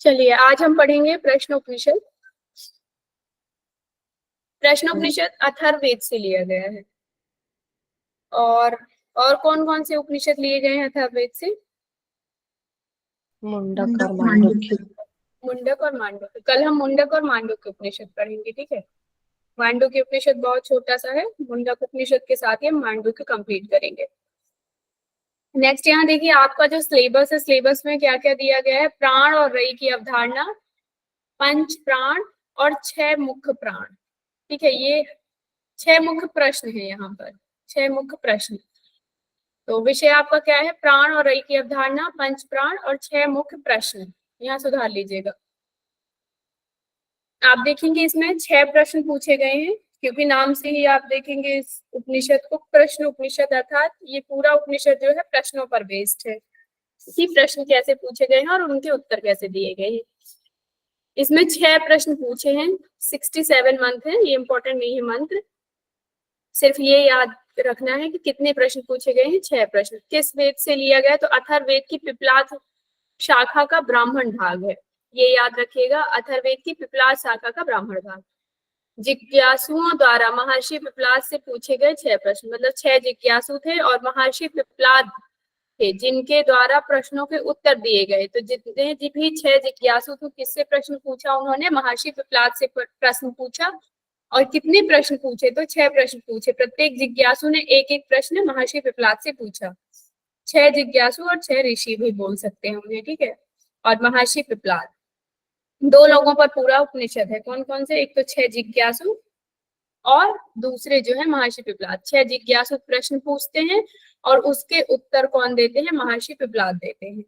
चलिए आज हम पढ़ेंगे प्रश्नोपनिषद। प्रश्नोपनिषद अथर्ववेद से लिया गया है। और कौन कौन से उपनिषद लिए गए हैं अथर्ववेद से? मुंडक और मांडुक्य। मुंडक और मांडुक्य। कल हम मुंडक और मांडुक्य उपनिषद पढ़ेंगे, ठीक है। मांडुक्य उपनिषद बहुत छोटा सा है, मुंडक उपनिषद के साथ ही हम मांडुक्य कंप्लीट करेंगे। नेक्स्ट यहाँ देखिए आपका जो सिलेबस है, सिलेबस में क्या क्या दिया गया है। प्राण और रई की अवधारणा, पंच प्राण और 6 मुख्य प्राण, ठीक है। ये 6 मुख्य प्रश्न है यहाँ पर, 6 मुख्य प्रश्न। तो विषय आपका क्या है? प्राण और रई की अवधारणा, पंच प्राण और 6 मुख्य प्रश्न। यहाँ सुधार लीजिएगा। आप देखेंगे इसमें 6 प्रश्न पूछे गए हैं, क्योंकि नाम से ही आप देखेंगे इस उपनिषद को प्रश्न उपनिषद, अर्थात ये पूरा उपनिषद जो है प्रश्नों पर बेस्ड है कि प्रश्न कैसे पूछे गए हैं और उनके उत्तर कैसे दिए गए हैं। इसमें 6 प्रश्न पूछे हैं। 67 मंथ है, ये इंपॉर्टेंट नहीं है मंत्र, सिर्फ ये याद रखना है कि कितने प्रश्न पूछे गए हैं। 6 प्रश्न। किस वेद से लिया गया? तो अथर्ववेद की पिपलाद शाखा का ब्राह्मण भाग है, ये याद रखिएगा। अथर्ववेद की पिपलाद शाखा का ब्राह्मण भाग। जिज्ञासुओं द्वारा महर्षि पिपलाद से पूछे गए 6 प्रश्न, मतलब 6 जिज्ञासु थे और महर्षि पिपलाद थे जिनके द्वारा प्रश्नों के उत्तर दिए गए। तो जितने भी 6 जिज्ञासु थे, किससे प्रश्न पूछा उन्होंने? महर्षि पिपलाद से प्रश्न पूछा। और कितने प्रश्न पूछे? तो 6 प्रश्न पूछे। प्रत्येक जिज्ञासु ने एक एक प्रश्न महर्षि पिपलाद से पूछा। 6 जिज्ञासु और 6 ऋषि भी बोल सकते हैं उन्हें, ठीक है। और महर्षि पिपलाद, 2 लोगों पर पूरा उपनिषद है। कौन कौन से? एक तो 6 जिज्ञासु और दूसरे जो है महर्षि पिपलाद। 6 जिज्ञासु प्रश्न पूछते हैं और उसके उत्तर कौन देते हैं? महर्षि पिपलाद देते हैं।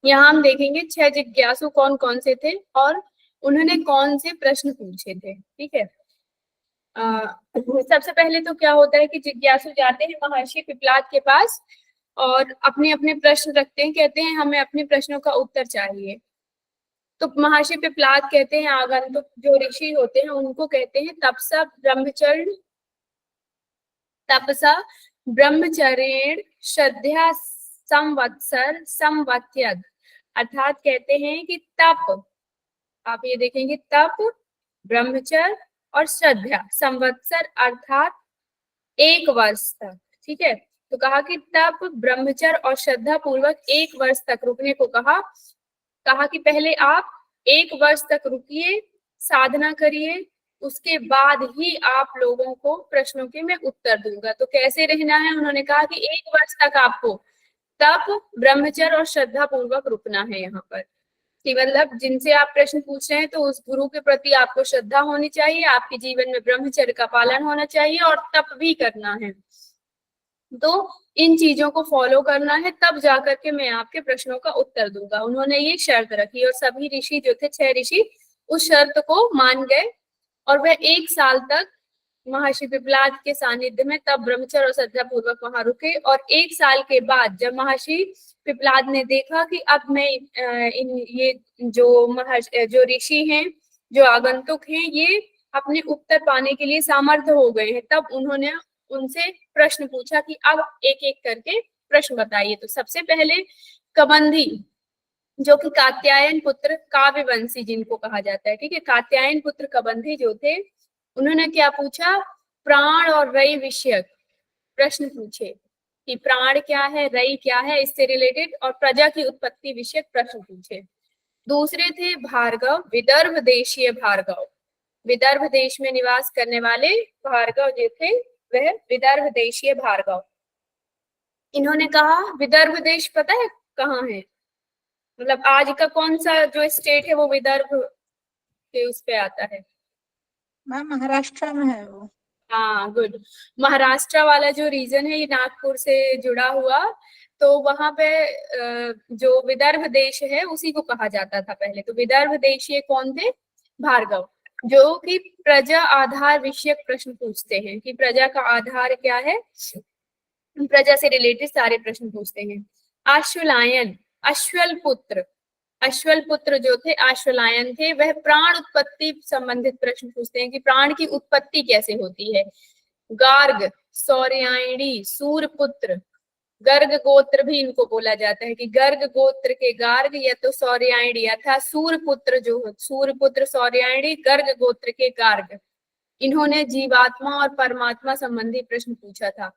यहाँ हम देखेंगे 6 जिज्ञासु कौन कौन से थे और उन्होंने कौन से प्रश्न पूछे थे, ठीक है। सबसे पहले तो क्या होता है कि जिज्ञासु जाते हैं महर्षि पिपलाद के पास और अपने अपने प्रश्न रखते हैं, कहते हैं हमें अपने प्रश्नों का उत्तर चाहिए। तो महर्षि पिपलाद कहते हैं, आगंतुक जो ऋषि होते हैं उनको कहते हैं तपसा ब्रह्मचर्येण श्रद्धया संवत्सर संवत्यद, अर्थात कहते हैं कि तप, आप ये देखेंगे तप, ब्रह्मचर्य और श्रद्धा, संवत्सर अर्थात 1 वर्ष तक, ठीक है। तो कहा कि तप, ब्रह्मचर्य और श्रद्धा पूर्वक 1 वर्ष तक रुकने को कहा कि पहले आप 1 वर्ष तक रुकिए, साधना करिए, उसके बाद ही आप लोगों को प्रश्नों के मैं उत्तर दूंगा। तो कैसे रहना है? उन्होंने कहा कि 1 वर्ष तक आपको तप, ब्रह्मचर्य और श्रद्धा पूर्वक रुकना है यहाँ पर। कि मतलब जिनसे आप प्रश्न पूछ रहे हैं तो उस गुरु के प्रति आपको श्रद्धा होनी चाहिए, आपके जीवन में ब्रह्मचर्य का पालन होना चाहिए और तप भी करना है। तो इन चीजों को फॉलो करना है, तब जाकर के मैं आपके प्रश्नों का उत्तर दूंगा। उन्होंने ये शर्त रखी और सभी ऋषि जो थे, 6 ऋषि, उस शर्त को मान गए और वह 1 साल तक महर्षि पिपलाद के सानिध्य में तब ब्रह्मचर्य और श्रद्धा पूर्वक वहां रुके। और 1 साल के बाद जब महर्षि पिपलाद ने देखा कि अब मैं ये जो ऋषि हैं, जो आगंतुक हैं, ये अपने उत्तर पाने के लिए सामर्थ्य हो गए हैं, तब उन्होंने उनसे प्रश्न पूछा कि अब एक एक करके प्रश्न बताइए। तो सबसे पहले कबंधी, जो कि कात्यायन पुत्र काव्यवंशी जिनको कहा जाता है, ठीक है, कात्यायन पुत्र कबंधी जो थे, उन्होंने क्या पूछा? प्राण और रई विषयक प्रश्न पूछे कि प्राण क्या है, रई क्या है, इससे रिलेटेड, और प्रजा की उत्पत्ति विषयक प्रश्न पूछे। दूसरे थे भार्गव, विदर्भ देशीय भार्गव, विदर्भ देश में निवास करने वाले भार्गव जो थे, वह विदर्भ देशीय भार्गव। इन्होंने कहा, विदर्भ देश पता है कहाँ है? मतलब आज का कौन सा जो स्टेट है वो विदर्भ के उस पे आता है? मैम महाराष्ट्र में है वो। हाँ, गुड। महाराष्ट्र वाला जो रीजन है ये नागपुर से जुड़ा हुआ, तो वहां पे जो विदर्भ देश है उसी को कहा जाता था पहले। तो विदर्भ देशीय कौन थे? भार्गव, जो कि प्रजा आधार विषयक प्रश्न पूछते हैं कि प्रजा का आधार क्या है, प्रजा से रिलेटेड सारे प्रश्न पूछते हैं। अश्वलायन, अश्वल पुत्र जो थे अश्वलायन थे, वह प्राण उत्पत्ति संबंधित प्रश्न पूछते हैं कि प्राण की उत्पत्ति कैसे होती है। गार्ग, सौर्यायणी, सूर्यपुत्र, गर्ग गोत्र भी इनको बोला जाता है कि गर्ग गोत्र के गार्ग या तो सौर्यायणी अर्थात सूर्यपुत्र जो सूर्यपुत्र सौर्यायणी गर्ग गोत्र के गार्ग, इन्होंने जीवात्मा और परमात्मा संबंधी प्रश्न पूछा था।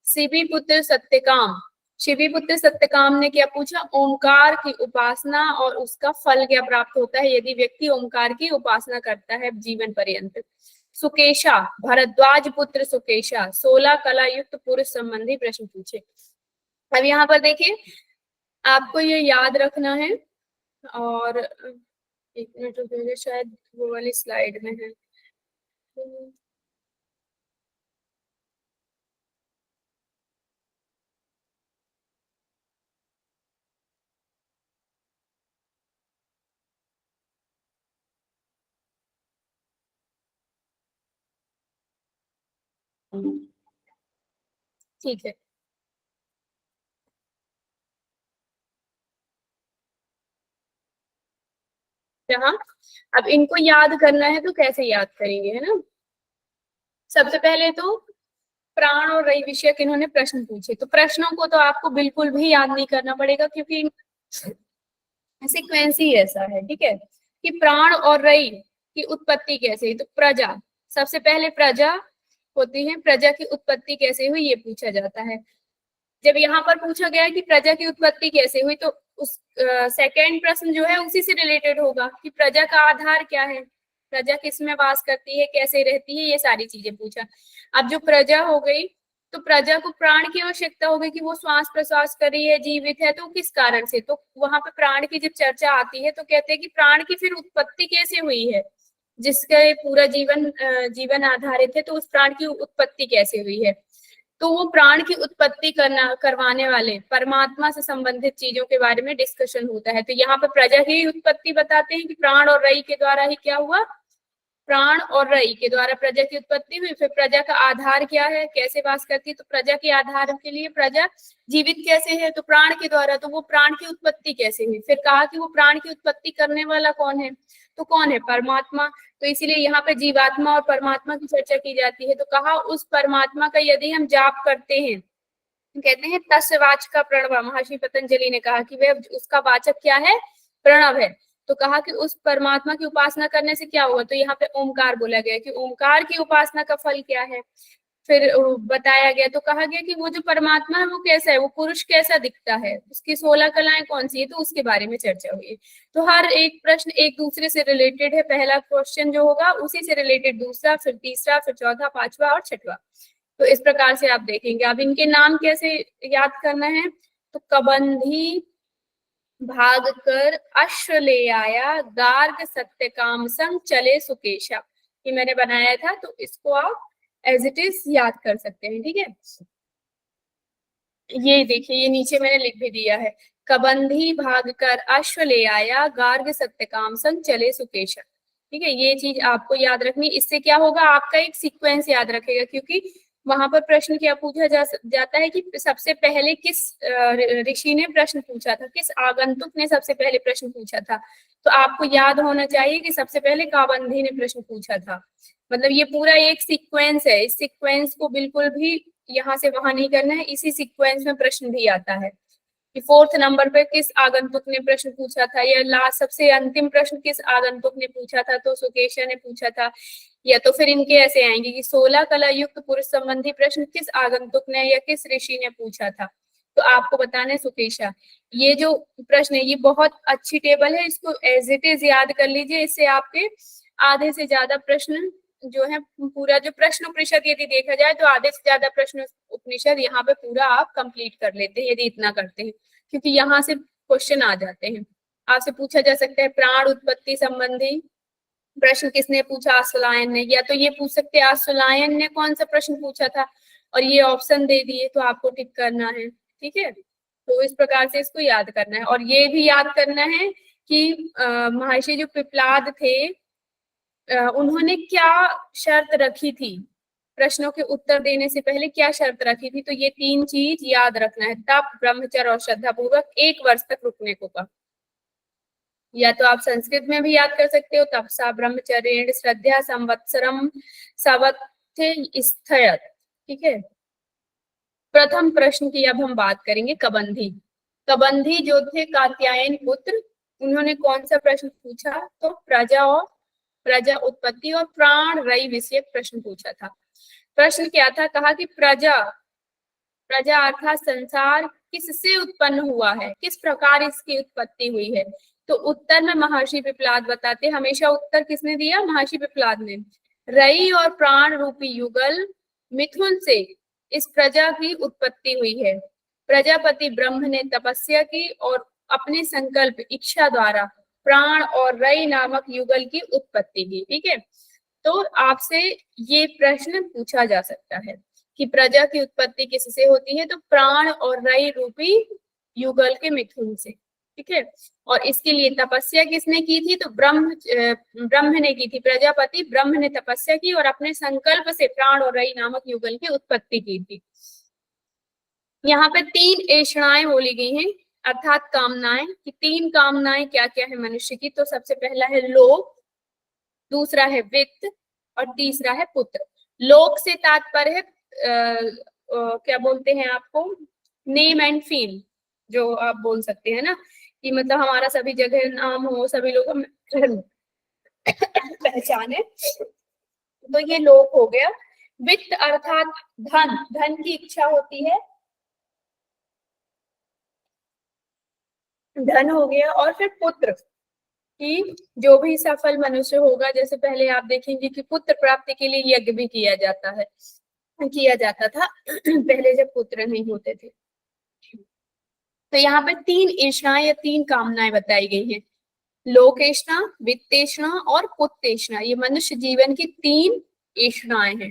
शिवी पुत्र सत्यकाम, शिवी पुत्र सत्यकाम ने क्या पूछा, ओंकार की उपासना और उसका फल क्या प्राप्त होता है यदि व्यक्ति ओंकार की उपासना करता है जीवन पर्यंत। सुकेशा, भरद्वाज पुत्र सुकेशा 16 कला युक्त पुरुष संबंधी प्रश्न पूछे। अब यहाँ पर देखिए आपको ये याद रखना है, और एक मिनट रुकिए, शायद वो वाली स्लाइड में है। ठीक है, जहाँ अब इनको याद करना है तो कैसे याद करेंगे, है ना। सबसे पहले तो प्राण और रई विषयक इन्होंने प्रश्न पूछे, तो प्रश्नों को तो आपको बिल्कुल भी याद नहीं करना पड़ेगा क्योंकि सीक्वेंस ही ऐसा है, ठीक है। कि प्राण और रई की उत्पत्ति कैसे हुई, तो प्रजा, सबसे पहले प्रजा होती है, प्रजा की उत्पत्ति कैसे हुई ये पूछा जाता है। जब यहाँ पर पूछा गया कि प्रजा की उत्पत्ति कैसे हुई, तो उस सेकेंड प्रश्न जो है उसी से रिलेटेड होगा कि प्रजा का आधार क्या है, प्रजा किस में वास करती है, कैसे रहती है, ये सारी चीजें पूछा। अब जो प्रजा हो गई, तो प्रजा को प्राण की आवश्यकता हो गई कि वो श्वास प्रश्वास कर रही है, जीवित है, तो किस कारण से, तो वहां पे प्राण की जब चर्चा आती है तो कहते हैं कि प्राण की फिर उत्पत्ति कैसे हुई है, जिसका पूरा जीवन आधारित है, तो उस प्राण की उत्पत्ति कैसे हुई है। तो वो प्राण की उत्पत्ति करवाने वाले परमात्मा से संबंधित चीजों के बारे में डिस्कशन होता है। तो यहाँ पे प्रजा की उत्पत्ति बताते हैं कि प्राण और रई के द्वारा ही क्या हुआ, प्राण और रई के द्वारा प्रजा की उत्पत्ति हुई। फिर प्रजा का आधार क्या है, कैसे वास करती है, तो प्रजा के आधार के लिए प्रजा जीवित कैसे है, तो प्राण के द्वारा, तो वो प्राण की उत्पत्ति कैसे हुई। फिर कहा कि वो प्राण की उत्पत्ति करने वाला कौन है, तो कौन है, परमात्मा। तो इसीलिए यहाँ पे जीवात्मा और परमात्मा की चर्चा की जाती है। तो कहा उस परमात्मा का यदि हम जाप करते हैं, कहते हैं तस्य वाचक प्रणव, महर्षि पतंजलि ने कहा कि वह उसका वाचक क्या है, प्रणव है। तो कहा कि उस परमात्मा की उपासना करने से क्या होगा, तो यहाँ पे ओमकार बोला गया कि ओमकार की उपासना का फल क्या है। फिर बताया गया, तो कहा गया कि वो जो परमात्मा है वो कैसा है, वो पुरुष कैसा दिखता है, उसकी 16 कलाएं कौन सी है, तो उसके बारे में चर्चा हुई। तो हर एक प्रश्न एक दूसरे से रिलेटेड है, पहला क्वेश्चन जो होगा उसी से रिलेटेड दूसरा, फिर तीसरा, फिर चौथा, पांचवा और छठवा। तो इस प्रकार से आप देखेंगे। अब इनके नाम कैसे याद करना है, तो कबंधी भाग कर अश्व ले आया, गार्ग सत्यकाम संग चले सुकेशा, ये मैंने बनाया था, तो इसको आप एज इट इज याद कर सकते हैं, ठीक है। ये देखिए, ये नीचे मैंने लिख भी दिया है, कबंधी भाग कर अश्व ले आया, गार्ग सत्यकाम संग चले सुकेशा, ठीक है। ये चीज आपको याद रखनी, इससे क्या होगा, आपका एक सीक्वेंस याद रखेगा, क्योंकि वहां पर प्रश्न क्या पूछा जाता है कि सबसे पहले किस ऋषि ने प्रश्न पूछा था, किस आगंतुक ने सबसे पहले प्रश्न पूछा था। तो आपको याद होना चाहिए कि सबसे पहले काबंधी ने प्रश्न पूछा था। मतलब ये पूरा एक सीक्वेंस है, इस सीक्वेंस को बिल्कुल भी यहाँ से वहां नहीं करना है, इसी सीक्वेंस में प्रश्न भी आता है कि फोर्थ नंबर पे किस आगंतुक ने प्रश्न पूछा था, या लास्ट सबसे अंतिम प्रश्न किस आगंतुक ने पूछा था, तो सुकेशा ने पूछा था। या तो फिर इनके ऐसे आएंगे कि 16 कला युक्त पुरुष संबंधी प्रश्न किस आगंतुक ने या किस ऋषि ने पूछा था, तो आपको बताना है सुकेशा। ये जो प्रश्न है ये बहुत अच्छी टेबल है, इसको एज इट इज याद कर लीजिए, इससे आपके आधे से ज्यादा प्रश्न जो है, पूरा जो प्रश्न उपनिषद यदि देखा जाए तो आधे से ज्यादा प्रश्न उपनिषद यहाँ पे पूरा आप कंप्लीट कर लेते हैं यदि इतना करते हैं, क्योंकि यहाँ से क्वेश्चन आ जाते हैं। आपसे पूछा जा सकता है प्राण उत्पत्ति संबंधी प्रश्न किसने पूछा, आसुलायन ने, या तो ये पूछ सकते हैं आसुलायन ने कौन सा प्रश्न पूछा था, और ये ऑप्शन दे दिए, तो आपको टिक करना है, ठीक है। तो इस प्रकार से इसको याद करना है, और ये भी याद करना है कि महर्षि जो पिपलाद थे उन्होंने क्या शर्त रखी थी, प्रश्नों के उत्तर देने से पहले क्या शर्त रखी थी, तो ये 3 चीज याद रखना है, तप, ब्रह्मचर्य और श्रद्धा पूर्वक 1 वर्ष तक रुकने को कहा। या तो आप संस्कृत में भी याद कर सकते हो, तपसा ब्रह्मचर्य श्रद्धा संवत्सरम सवत्थ स्थयत, ठीक है। प्रथम प्रश्न की अब हम बात करेंगे। कबंधी, कबंधी जो थे कात्यायन पुत्र, उन्होंने कौन सा प्रश्न पूछा? तो प्रजा उत्पत्ति और प्राण रई विषयक प्रश्न पूछा था। प्रश्न क्या था? कहा कि प्रजा अर्थात संसार किससे उत्पन्न हुआ है, किस प्रकार इसकी उत्पत्ति हुई है। तो उत्तर में महर्षि पिप्लाद बताते, हमेशा उत्तर किसने दिया? महर्षि पिप्लाद ने। रई और प्राण रूपी युगल मिथुन से इस प्रजा की उत्पत्ति हुई है। प्रजापति ब्रह्म ने तपस्या की और अपने संकल्प इच्छा द्वारा प्राण और रई नामक युगल की उत्पत्ति की। ठीक है, तो आपसे ये प्रश्न पूछा जा सकता है कि प्रजा की उत्पत्ति किससे होती है? तो प्राण और रई रूपी युगल के मिथुन से। ठीक है, और इसके लिए तपस्या किसने की थी? तो ब्रह्म ने की थी। प्रजापति ब्रह्म ने तपस्या की और अपने संकल्प से प्राण और रई नामक युगल की उत्पत्ति की थी। यहाँ पे 3 ऐषणाएं बोली गई हैं, अर्थात कामनाएं, कि 3 कामनाएं क्या क्या है मनुष्य की। तो सबसे पहला है लोक, दूसरा है वित्त और तीसरा है पुत्र। लोक से तात्पर्य है क्या बोलते हैं आपको? नेम एंड फेम, जो आप बोल सकते हैं ना, कि मतलब हमारा सभी जगह नाम हो, सभी लोग हम पहचाने, तो ये लोक हो गया। वित्त अर्थात धन, धन की इच्छा होती है, धन हो गया। और फिर पुत्र, कि जो भी सफल मनुष्य होगा, जैसे पहले आप देखेंगे कि पुत्र प्राप्ति के लिए यज्ञ भी किया जाता था पहले जब पुत्र नहीं होते थे। तो यहाँ पे 3 ऐषणाएं या 3 कामनाएं बताई गई हैं, लोकेशना, वित्तेषणा और पुत्तेषणा। ये मनुष्य जीवन की 3 ऐषणाएं हैं।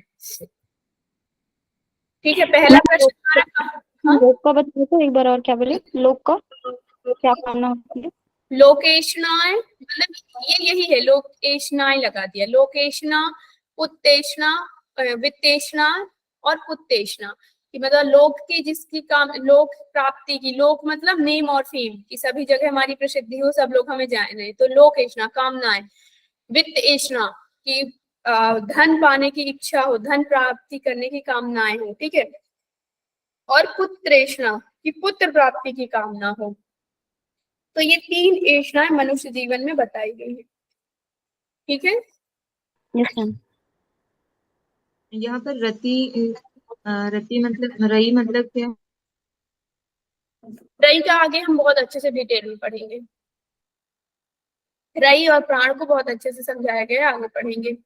ठीक है, पहला प्रश्न हमारा, हाँ? लोक का बताइए तो एक बार और, क्या बोले? लोक का क्या कामना होती है? लोकेशनाएं मतलब ये यही है, लोकेशनाएं लगा दिया। लोकेशना, पुत्तेषणा, वित्तेषणा और पुत्तेषणा, कि मतलब लोक की जिसकी काम, लोक प्राप्ति की, लोक मतलब नेम और फेम, कि सभी जगह हमारी प्रसिद्धि हो, सब लोग हमें जाने, तो लोकेशना कामनाएं। वित्तेषणा की धन पाने की इच्छा हो, धन प्राप्ति करने की कामनाएं हो। ठीक है, और पुत्रेषणा की पुत्र प्राप्ति की कामना हो। तो ये 3 ऐषणाएं मनुष्य जीवन में बताई गई है। ठीक है, यस मैम। यहाँ पर रति मतलब रई मतलब क्या? रई का आगे हम बहुत अच्छे से डिटेल में पढ़ेंगे। रई और प्राण को बहुत अच्छे से समझाया गया है, आगे पढ़ेंगे।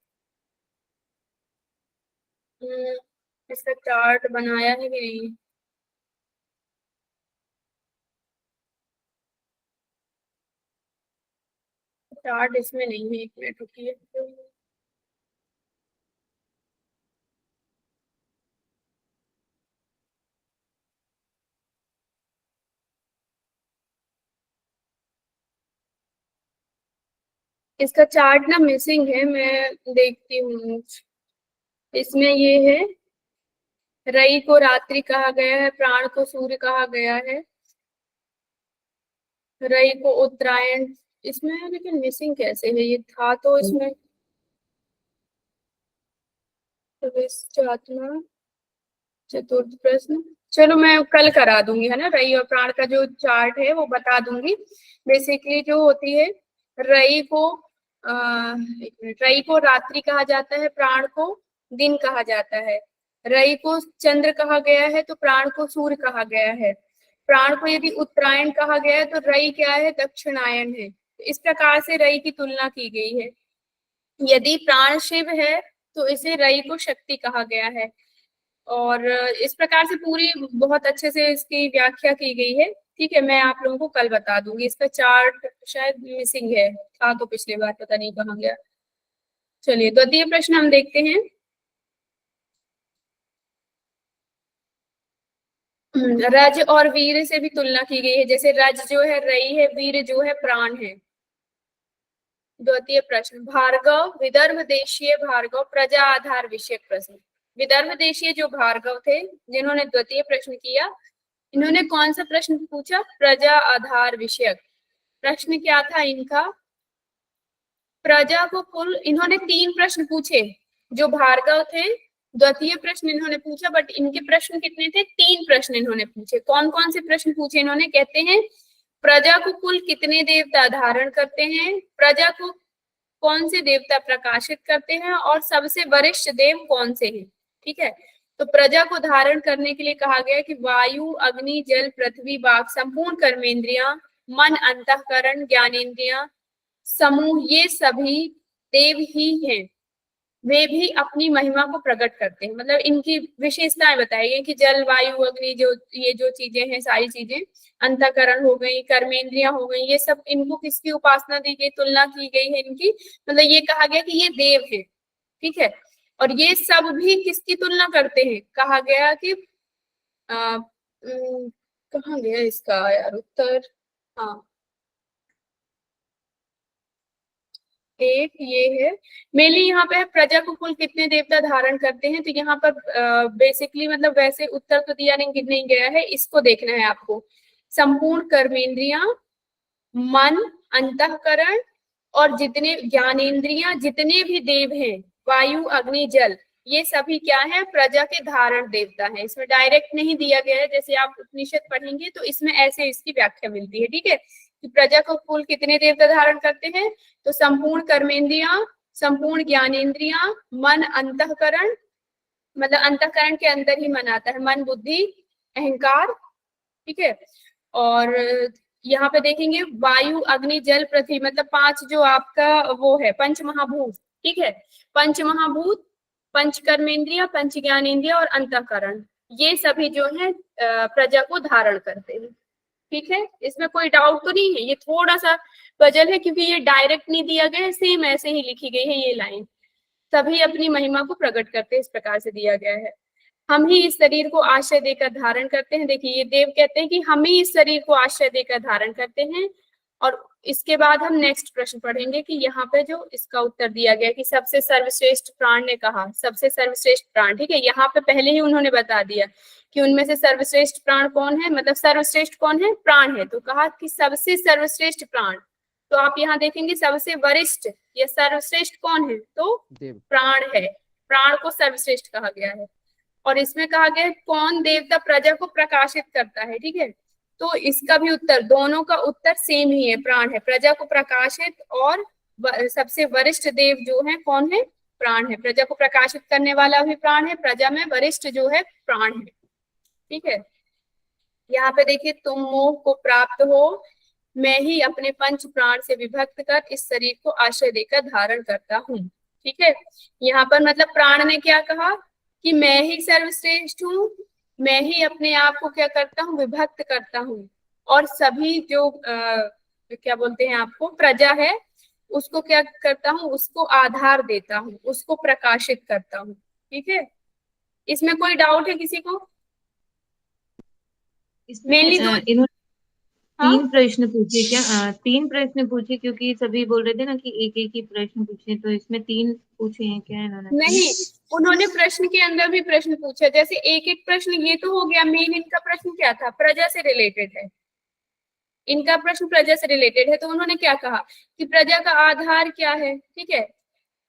इसका चार्ट बनाया है कि नहीं? चार्ट इसमें नहीं है, 1 मिनट रुकिए। इसका चार्ट ना मिसिंग है, मैं देखती हूँ। इसमें ये है, रई को रात्रि कहा गया है, प्राण को सूर्य कहा गया है, रई को उत्तरायण। इसमें है लेकिन मिसिंग कैसे है? ये था तो इसमें। चतुर्थ प्रश्न, चलो मैं कल करा दूंगी, है ना। रई और प्राण का जो चार्ट है वो बता दूंगी। बेसिकली जो होती है, रई को एक मिनट, रई को रात्रि कहा जाता है, प्राण को दिन कहा जाता है। रई को चंद्र कहा गया है तो प्राण को सूर्य कहा गया है। प्राण को यदि उत्तरायण कहा गया है तो रई क्या है? दक्षिणायन है। इस प्रकार से रई की तुलना की गई है। यदि प्राण शिव है तो इसे रई को शक्ति कहा गया है। और इस प्रकार से पूरी बहुत अच्छे से इसकी व्याख्या की गई है। ठीक है, मैं आप लोगों को कल बता दूंगी। इसका चार्ट शायद मिसिंग है, था तो पिछली बार, पता नहीं कहाँ गया। चलिए, द्वितीय प्रश्न हम देखते हैं। रज और वीर से भी तुलना की गई है, जैसे रज जो है रई है, वीर जो है प्राण है। द्वितीय प्रश्न, भार्गव, विदर्भ देशीय भार्गव प्रजा आधार विषयक प्रश्न। विदर्भ देशीय जो भार्गव थे, जिन्होंने द्वितीय प्रश्न किया, इन्होंने कौन सा प्रश्न पूछा? प्रजा आधार विषयक। प्रश्न क्या था इनका? प्रजा को कुल, इन्होंने 3 प्रश्न पूछे। जो भार्गव थे द्वितीय प्रश्न इन्होंने पूछा, बट इनके प्रश्न कितने थे? 3 प्रश्न इन्होंने पूछे। कौन कौन से प्रश्न पूछे इन्होंने? कहते हैं प्रजा को कुल कितने देवता धारण करते हैं, प्रजा को कौन से देवता प्रकाशित करते हैं, और सबसे वरिष्ठ देव कौन से हैं। ठीक है, तो प्रजा को धारण करने के लिए कहा गया कि वायु, अग्नि, जल, पृथ्वी, वाक, संपूर्ण कर्मेंद्रियां, मन, अंतःकरण, ज्ञानेंद्रियां समूह, ये सभी देव ही हैं। वे भी अपनी महिमा को प्रकट करते हैं। मतलब इनकी विशेषताएं बताई गई कि जल, वायु, अग्नि, जो ये जो चीजें हैं, सारी चीजें, अंतःकरण हो गई, कर्मेंद्रियां हो गई, ये सब इनको किसकी उपासना दी गई, तुलना की गई है इनकी। मतलब ये कहा गया कि ये देव है। ठीक है, और ये सब भी किसकी तुलना करते हैं? कहा गया कि कहाँ गया इसका यार उत्तर? हाँ, एक ये है मेनली, यहाँ पे प्रजा को कुल कितने देवता धारण करते हैं। तो यहाँ पर बेसिकली मतलब वैसे उत्तर तो दिया नहीं गया है, इसको देखना है आपको। संपूर्ण कर्मेंद्रियां, मन, अंतःकरण और जितने ज्ञानेंद्रियां, जितने भी देव हैं, वायु, अग्नि, जल, ये सभी क्या है? प्रजा के धारण देवता हैं। इसमें डायरेक्ट नहीं दिया गया है, जैसे आप उपनिषद पढ़ेंगे तो इसमें ऐसे इसकी व्याख्या मिलती है। ठीक है, कि प्रजा को कुल कितने देवता धारण करते हैं? तो संपूर्ण कर्मेंद्रियां, संपूर्ण ज्ञानेंद्रियां, मन, अंतःकरण, मतलब अंतःकरण के अंदर ही मन आता है, मन, बुद्धि, अहंकार। ठीक है, और यहाँ पे देखेंगे वायु, अग्नि, जल, पृथ्वी, मतलब 5 जो आपका वो है पंच महाभूत। ठीक है, पंच महाभूत, पंच कर्मेंद्रिया, पंच ज्ञानेंद्रिया और अंतःकरण, ये सभी जो है प्रजा को धारण करते हैं। ठीक है, इसमें कोई डाउट तो नहीं है? ये थोड़ा सा पजल है क्योंकि ये डायरेक्ट नहीं दिया गया है, सेम ऐसे ही लिखी गई है ये लाइन। सभी अपनी महिमा को प्रकट करते हैं, इस प्रकार से दिया गया है। हम ही इस शरीर को आश्रय देकर धारण करते हैं। देखिए, ये देव कहते हैं कि हम ही इस शरीर को आश्रय देकर धारण करते हैं। और इसके बाद हम नेक्स्ट प्रश्न पढ़ेंगे कि यहाँ पे जो इसका उत्तर दिया गया कि सबसे सर्वश्रेष्ठ प्राण ने कहा, सबसे सर्वश्रेष्ठ प्राण। ठीक है, यहाँ पे पहले ही उन्होंने बता दिया कि उनमें से सर्वश्रेष्ठ प्राण कौन है, मतलब सर्वश्रेष्ठ कौन है? प्राण है। तो कहा कि सबसे सर्वश्रेष्ठ प्राण। तो आप यहाँ देखेंगे सबसे वरिष्ठ या सर्वश्रेष्ठ कौन है? तो प्राण है। प्राण को सर्वश्रेष्ठ कहा गया है। और इसमें कहा गया है कौन देवता प्रजा को प्रकाशित करता है। ठीक है, तो इसका भी उत्तर, दोनों का उत्तर सेम ही है, प्राण है। प्रजा को प्रकाशित और सबसे वरिष्ठ देव जो है कौन है? प्राण है। प्रजा को प्रकाशित करने वाला भी प्राण है, प्रजा में वरिष्ठ जो है प्राण है। ठीक है, यहाँ पे देखिए, तुम मोह को प्राप्त हो, मैं ही अपने पंच प्राण से विभक्त कर इस शरीर को आश्रय देकर धारण करता हूँ। ठीक है, यहाँ पर मतलब प्राण ने क्या कहा कि मैं ही सर्वश्रेष्ठ हूँ, मैं ही अपने आप को क्या करता हूँ? विभक्त करता हूँ, और सभी जो क्या बोलते हैं आपको, प्रजा है, उसको क्या करता हूँ? उसको आधार देता हूँ, उसको प्रकाशित करता हूँ। ठीक है, इसमें कोई डाउट है किसी को? इसमें मेनली तो इन्होंने हाँ? 3 प्रश्न पूछे क्या? 3 प्रश्न पूछे, क्योंकि सभी बोल रहे थे ना कि एक एक ही प्रश्न पूछे, तो इसमें 3 पूछे हैं क्या इन्होंने? नहीं, उन्होंने प्रश्न के अंदर भी प्रश्न पूछा। जैसे एक एक प्रश्न, ये तो हो गया मेन, इनका प्रश्न क्या था? प्रजा से रिलेटेड है, इनका प्रश्न प्रजा से रिलेटेड है। तो उन्होंने क्या कहा कि प्रजा का आधार क्या है। ठीक है,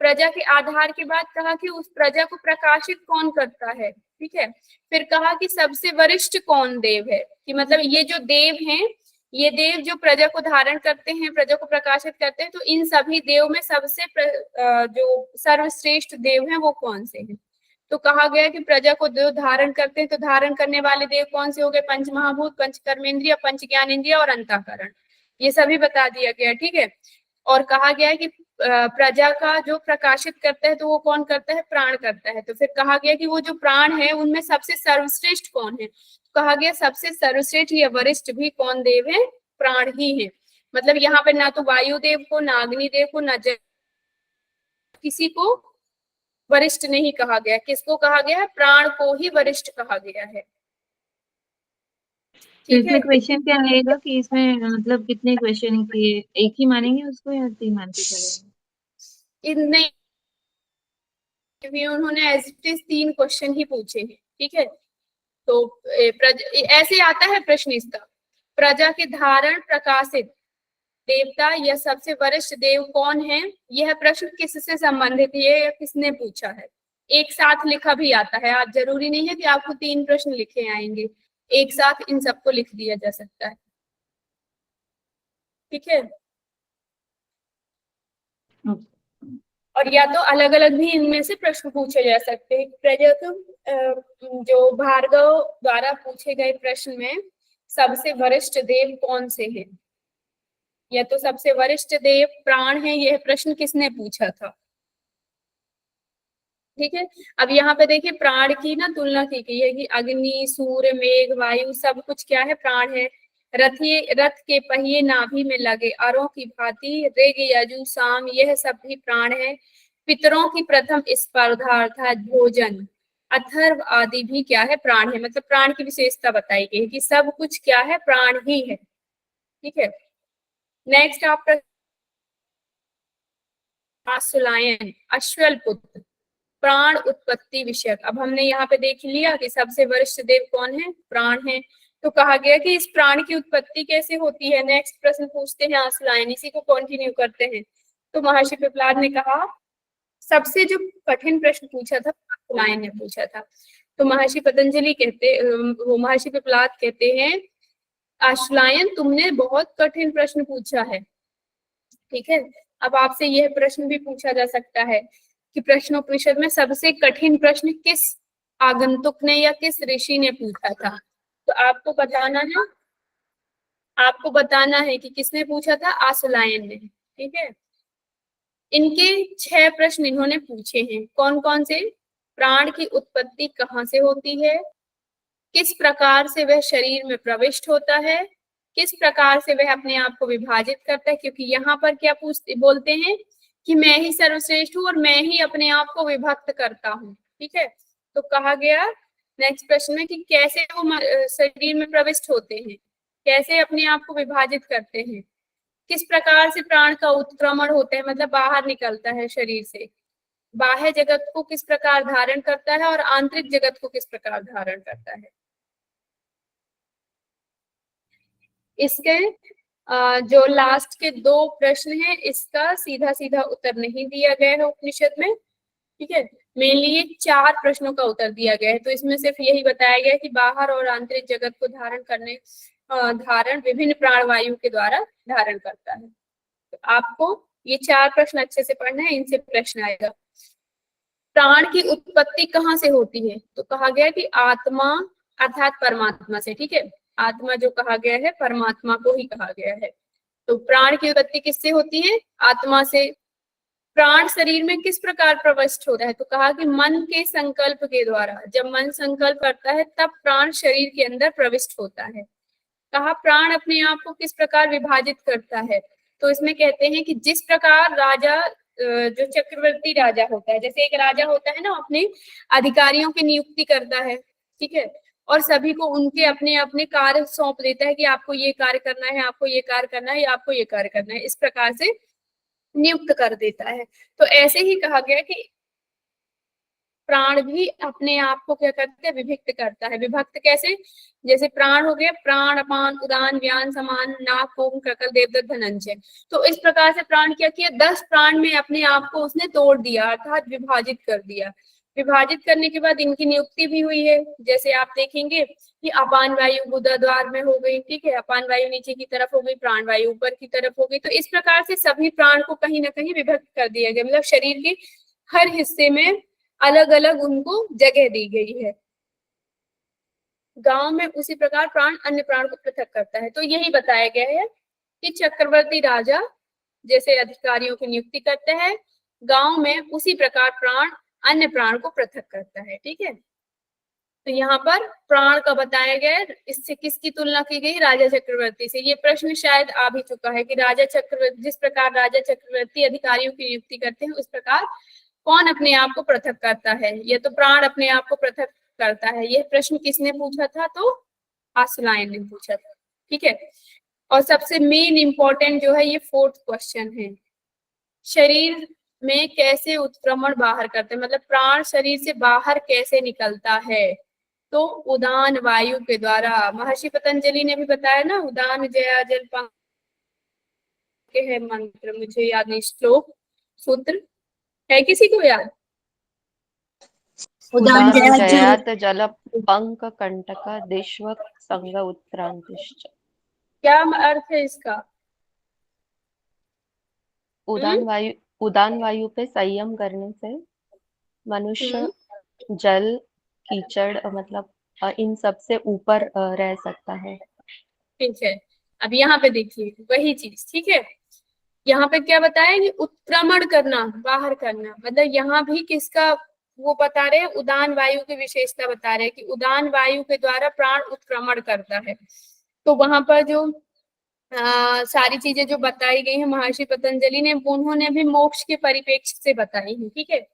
प्रजा के आधार के बाद कहा कि उस प्रजा को प्रकाशित कौन करता है। ठीक है, फिर कहा कि सबसे वरिष्ठ कौन देव है, कि मतलब ये जो देव हैं, ये देव जो प्रजा को धारण करते हैं, प्रजा को प्रकाशित करते हैं, तो इन सभी देव में सबसे जो सर्वश्रेष्ठ देव हैं वो कौन से हैं। तो कहा गया कि प्रजा को जो धारण करते हैं, तो धारण करने वाले देव कौन से हो गए? पंच महाभूत, पंच कर्मेंद्रिय, पंच ज्ञानेंद्रिय और अंतःकरण, ये सभी बता दिया गया। ठीक है, और कहा गया है कि प्रजा का जो प्रकाशित करता है तो वो कौन करता है? प्राण करता है। तो फिर कहा गया कि वो जो प्राण है उनमें सबसे सर्वश्रेष्ठ कौन है? तो कहा गया सबसे सर्वश्रेष्ठ या वरिष्ठ भी कौन देव है? प्राण ही है। मतलब यहाँ पे ना तो वायुदेव को, ना अग्निदेव को, ना जल, किसी को वरिष्ठ नहीं कहा गया। किसको कहा गया है? प्राण को ही वरिष्ठ कहा गया है। ठीक इसमें है, क्वेश्चन क्या रहेगा कि इसमें मतलब कितने क्वेश्चन है कि एक ही मानेंगे उसको या 3 मानते चलेंगे? नहीं, उन्होंने एज इट इज 3 क्वेश्चन ही पूछे हैं। ठीक है, तो ऐसे आता है प्रश्न इसका, प्रजा के धारण प्रकाशित देवता या सबसे वरिष्ठ देव कौन है? यह प्रश्न किससे संबंधित है या किसने पूछा है? एक साथ लिखा भी आता है, आप जरूरी नहीं है कि आपको 3 प्रश्न लिखे आएंगे, एक साथ इन सबको लिख दिया जा सकता है। ठीक है, और या तो अलग अलग भी इनमें से प्रश्न पूछे जा सकते हैं। जो भार्गव द्वारा पूछे गए प्रश्न में सबसे वरिष्ठ देव कौन से हैं? या तो सबसे वरिष्ठ देव प्राण है, यह प्रश्न किसने पूछा था? ठीक है, अब यहाँ पे देखिए प्राण की ना तुलना की गई है कि अग्नि, सूर्य, मेघ, वायु सब कुछ क्या है? प्राण है। रथ के पहिए नाभि में लगे अरों की भांति, ऋग, यजु, साम, यह सब भी प्राण है। पितरों की प्रथम स्पर्धा अर्थात भोजन, अथर्व आदि भी क्या है? प्राण है। मतलब प्राण की विशेषता बताई गई है कि सब कुछ क्या है? प्राण ही है। ठीक है, नेक्स्ट आप आसुलायन, अश्वल पुत्र, प्राण उत्पत्ति विषयक। अब हमने यहाँ पे देख लिया कि सबसे वरिष्ठ देव कौन है? प्राण है। तो कहा गया कि इस प्राण की उत्पत्ति कैसे होती है? नेक्स्ट प्रश्न पूछते हैं आसुलायन, इसी को कंटिन्यू करते हैं। तो महर्षि पिपलाद ने कहा, सबसे जो कठिन प्रश्न पूछा था आसुलायन ने पूछा था। तो महर्षि पतंजलि वो महर्षि पिपलाद कहते हैं, आशुलायन तुमने बहुत कठिन प्रश्न पूछा है। ठीक है, अब आपसे यह प्रश्न भी पूछा जा सकता है कि प्रश्नोपनिषद में सबसे कठिन प्रश्न किस आगंतुक ने या किस ऋषि ने पूछा था? तो आपको बताना है कि किसने पूछा था? आसुलायन ने। ठीक है, इनके 6 प्रश्न इन्होंने पूछे हैं। कौन कौन से? प्राण की उत्पत्ति कहाँ से होती है, किस प्रकार से वह शरीर में प्रविष्ट होता है, किस प्रकार से वह अपने आप को विभाजित करता है, क्योंकि यहाँ पर क्या बोलते हैं कि मैं ही सर्वश्रेष्ठ हूँ और मैं ही अपने आप को विभक्त करता हूँ। ठीक है, तो कहा गया नेक्स्ट प्रश्न में कि कैसे वो शरीर में प्रविष्ट होते हैं, कैसे अपने आप को विभाजित करते हैं, किस प्रकार से प्राण का उत्क्रमण होता है, मतलब बाहर निकलता है शरीर से, बाह्य जगत को किस प्रकार धारण करता है और आंतरिक जगत को किस प्रकार धारण करता है। इसके जो लास्ट के 2 प्रश्न हैं, इसका सीधा सीधा उत्तर नहीं दिया गया है उपनिषद में। ठीक है, मेनली ये 4 प्रश्नों का उत्तर दिया गया है। तो इसमें सिर्फ यही बताया गया है कि बाहर और आंतरिक जगत को धारण विभिन्न प्राणवायु के द्वारा धारण करता है। तो आपको ये 4 प्रश्न अच्छे से पढ़ना है, इनसे प्रश्न आएगा। प्राण की उत्पत्ति कहाँ से होती है? तो कहा गया कि आत्मा अर्थात परमात्मा से। ठीक है, आत्मा जो कहा गया है परमात्मा को ही कहा गया है। तो प्राण की उत्पत्ति किससे होती है? आत्मा से। प्राण शरीर में किस प्रकार प्रविष्ट होता है? तो कहा कि मन के संकल्प के द्वारा। जब मन संकल्प करता है तब प्राण शरीर के अंदर प्रविष्ट होता है। कहा प्राण अपने आप को किस प्रकार विभाजित करता है? तो इसमें कहते हैं कि जिस प्रकार राजा जो चक्रवर्ती राजा होता है, जैसे एक राजा होता है ना, अपने अधिकारियों की नियुक्ति करता है। ठीक है, और सभी को उनके अपने अपने कार्य सौंप देता है कि आपको ये कार्य करना है, आपको ये कार्य करना है, आपको ये कार्य करना है, इस प्रकार से नियुक्त कर देता है। तो ऐसे ही कहा गया कि प्राण भी अपने आप को क्या करता है? विभक्त करता है। विभक्त कैसे? जैसे प्राण हो गया प्राण, अपान, उदान, व्यान, समान, नाक, ओम, क्रकल, देवदत्त, धनंजय। तो इस प्रकार से प्राण क्या किया? 10 प्राण में अपने आप को उसने तोड़ दिया अर्थात विभाजित कर दिया। विभाजित करने के बाद इनकी नियुक्ति भी हुई है। जैसे आप देखेंगे कि अपान वायु गुदाद्वार में हो गई। ठीक है, अपान वायु नीचे की तरफ हो गई, प्राण वायु ऊपर की तरफ हो गई। तो इस प्रकार से सभी प्राण को कहीं ना कहीं विभक्त कर दिया गया, मतलब शरीर के हर हिस्से में अलग अलग उनको जगह दी गई है। गांव में उसी प्रकार प्राण अन्य प्राण को पृथक करता है। तो यही बताया गया है कि चक्रवर्ती राजा जैसे अधिकारियों की नियुक्ति करते हैं, गांव में उसी प्रकार प्राण अन्य प्राण को पृथक करता है। ठीक है, तो यहाँ पर प्राण का बताया गया है। इससे किसकी तुलना की गई? राजा चक्रवर्ती से। ये प्रश्न शायद आ भी चुका है कि राजा चक्रवर्ती, जिस प्रकार राजा चक्रवर्ती अधिकारियों की नियुक्ति करते हैं, उस प्रकार कौन अपने आप को पृथक करता है? ये तो प्राण अपने आप को पृथक करता है। यह प्रश्न किसने पूछा था? तो आसुलायन ने पूछा था। ठीक है, और सबसे मेन इंपॉर्टेंट जो है ये 4th क्वेश्चन है, शरीर में कैसे उत्क्रमण बाहर करते हैं, मतलब प्राण शरीर से बाहर कैसे निकलता है? तो उदान वायु के द्वारा। महर्षि पतंजलि ने भी बताया ना, उदान जया जल के है मंत्र, मुझे याद नहीं, श्लोक सूत्र है किसी को याद? उदान उदान जयात जयात जल पंक कंटक दिश्व संग उत्क्रांतिश्च। क्या अर्थ है इसका? उदान वायु, उदान वायु पे संयम करने से मनुष्य जल कीचड़ मतलब इन सब से ऊपर रह सकता है। ठीक है, अब यहाँ पे देखिए वही चीज, ठीक है। यहाँ पे क्या बताया कि उत्क्रमण करना, बाहर करना, मतलब यहाँ भी किसका वो बता रहे हैं, उदान वायु की विशेषता बता रहे हैं कि उदान वायु के द्वारा प्राण उत्क्रमण करता है। तो वहां पर जो सारी चीजें जो बताई गई हैं महर्षि पतंजलि ने, उन्होंने भी मोक्ष के परिप्रेक्ष्य से बताई हैं, ठीक है।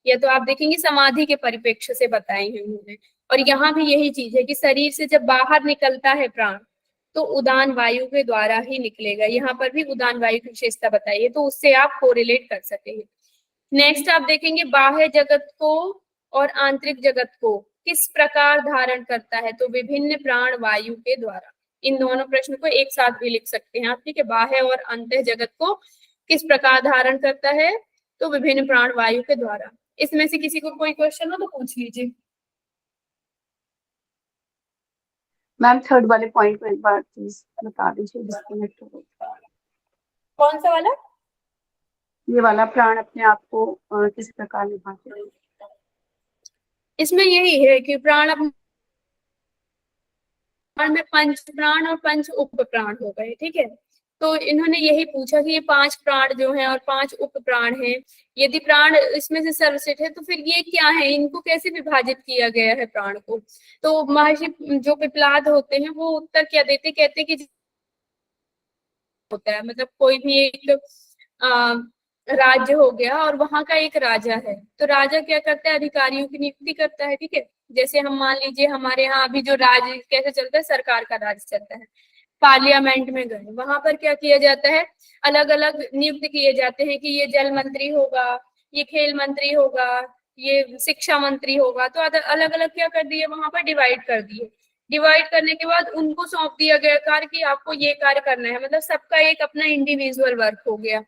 या तो आप देखेंगे समाधि के परिप्रेक्ष्य से बताई हैं उन्होंने। और यहाँ भी यही चीज है कि शरीर से जब बाहर निकलता है प्राण तो उदान वायु के द्वारा ही निकलेगा। यहाँ पर भी उदान वायु की विशेषता बताई है, तो उससे आप कोरिलेट कर सकेंगे। नेक्स्ट आप देखेंगे बाह्य जगत को और आंतरिक जगत को किस प्रकार धारण करता है, तो विभिन्न प्राण वायु के द्वारा। इन दोनों प्रश्न को एक साथ भी लिख सकते हैं आप, ठीक है। बाह्य और अंतः जगत को किस प्रकार धारण करता है, तो विभिन्न प्राण वायु के द्वारा। इसमें से किसी को कोई क्वेश्चन हो तो पूछ लीजिए। मैम थर्ड वाले पॉइंट को एक बार प्लीज बता दीजिए, डिस्कनेक्ट हो गया। कौन सा वाला? ये वाला प्राण अपने आप को किस प्रकार निभाते हैं? इसमें यही है कि प्राण में पंच प्राण और पंच उप प्राण हो गए, ठीक है। तो इन्होंने यही पूछा कि ये 5 प्राण जो हैं और 5 उप प्राण हैं, यदि प्राण इसमें से सर्वश्रेष्ठ है तो फिर ये क्या है, इनको कैसे विभाजित किया गया है प्राण को। तो महर्षि जो पिपलाद होते हैं वो उत्तर क्या देते, कहते कि होता है, मतलब कोई भी एक राज्य हो गया और वहां का एक राजा है, तो राजा क्या करता है, अधिकारियों की नियुक्ति करता है, ठीक है। जैसे हम मान लीजिए हमारे यहाँ अभी जो राज कैसे चलता है, सरकार का राज चलता है। पार्लियामेंट में गए, वहां पर क्या किया जाता है, अलग अलग नियुक्त किए जाते हैं कि ये जल मंत्री होगा, ये खेल मंत्री होगा, ये शिक्षा मंत्री होगा। तो अलग अलग क्या कर दिए, वहां पर डिवाइड कर दिए। डिवाइड करने के बाद उनको सौंप दिया गया कार्य कि आपको ये कार्य करना है, मतलब सबका एक अपना इंडिविजुअल वर्क हो गया।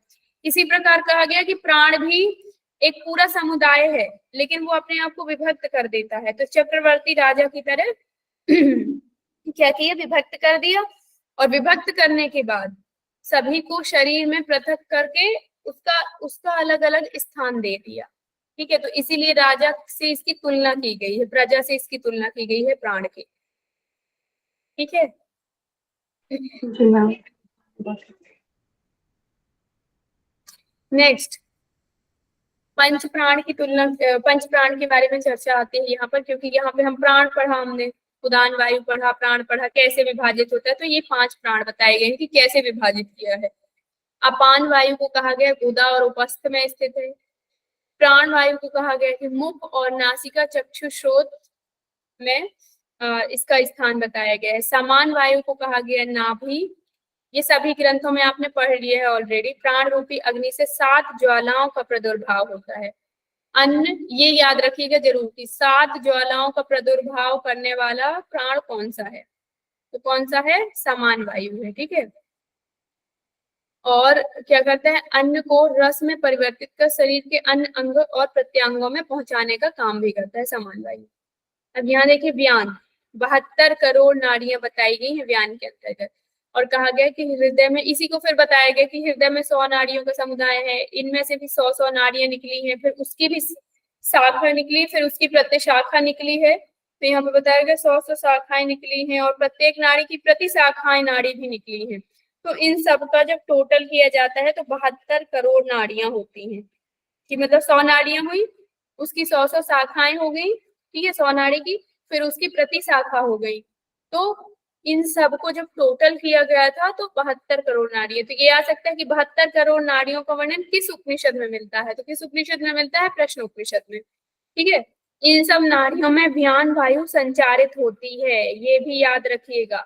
इसी प्रकार कहा गया कि प्राण भी एक पूरा समुदाय है, लेकिन वो अपने आप को विभक्त कर देता है। तो चक्रवर्ती राजा की तरह क्या किया, विभक्त कर दिया, और विभक्त करने के बाद सभी को शरीर में पृथक करके उसका उसका अलग अलग स्थान दे दिया, ठीक है। तो इसीलिए राजा से इसकी तुलना की गई है, प्रजा से इसकी तुलना की गई है प्राण की, ठीक है। जी मैम। नेक्स्ट पंच प्राण की तुलना, पंच प्राण के बारे में चर्चा आती है यहाँ पर, क्योंकि यहाँ पे हम प्राण पढ़ा, हमने उदान वायु पढ़ा, प्राण पढ़ा, कैसे विभाजित होता है। तो ये 5 प्राण बताए गए हैं कि कैसे विभाजित किया है। अपान वायु को कहा गया गुदा और उपस्थ में स्थित है। प्राण वायु को कहा गया कि मुख और नासिका चक्षु श्रोत में इसका स्थान बताया गया है। समान वायु को कहा गया नाभि, ये सभी ग्रंथों में आपने पढ़ लिया है ऑलरेडी। प्राण रूपी अग्नि से 7 ज्वालाओं का प्रादुर्भाव होता है। अन्न, ये याद रखिएगा जरूर कि 7 ज्वालाओं का प्रादुर्भाव करने वाला प्राण कौन सा है, तो कौन सा है, समान वायु है, ठीक है। और क्या करता है, अन्न को रस में परिवर्तित कर शरीर के अन्य अंग और प्रत्यांगों में पहुंचाने का काम भी करता है समान वायु। अब यहाँ देखिए व्यान, 72 करोड़ नाड़ियां बताई गई हैं व्यान के अंतर्गत, और कहा गया कि हृदय में, इसी को फिर बताया गया कि हृदय में 100 नाड़ियों का समुदाय है, इनमें से भी 100 नाड़ियां निकली हैं, फिर उसकी भी शाखा निकली, फिर उसकी प्रतिशाखा निकली है। तो यहाँ पे बताया गया 100 शाखाएं निकली हैं, और प्रत्येक नाड़ी की प्रति शाखाएं नाड़ी भी निकली हैं। तो इन सब का जब टोटल किया जाता है तो 72 करोड़ नाड़ियां होती हैं, कि मतलब 100 नाड़ियां हुई, उसकी 100 शाखाएं हो गई, ठीक है, 100 नाड़ी की, फिर उसकी प्रति शाखा हो गई। तो इन सब को जब टोटल किया गया था तो 72 करोड़ नाड़ी है। तो ये आ सकता है कि 72 करोड़ नाड़ियों का वर्णन किस उपनिषद में मिलता है, तो किस उपनिषद में मिलता है, प्रश्न उपनिषद में, ठीक है। इन सब नाड़ियों में व्यान वायु संचारित होती है, ये भी याद रखिएगा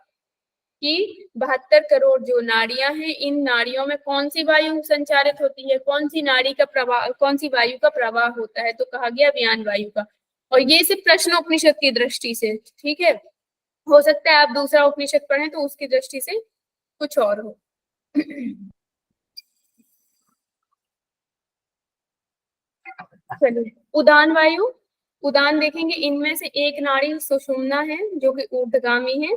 कि 72 करोड़ जो नाड़ियां हैं, इन नाड़ियों में कौन सी वायु संचारित होती है, कौन सी नाड़ी का प्रवाह, कौन सी वायु का प्रवाह होता है, तो कहा गया व्यान वायु का। और ये सिर्फ प्रश्न उपनिषद की दृष्टि से, ठीक है। हो सकता है आप दूसरा उपनिषद पढ़ें तो उसकी दृष्टि से कुछ और हो। चलिए, उदान वायु उदान देखेंगे, इनमें से एक नाड़ी सुषुम्ना है जो कि ऊर्ध्वगामी है,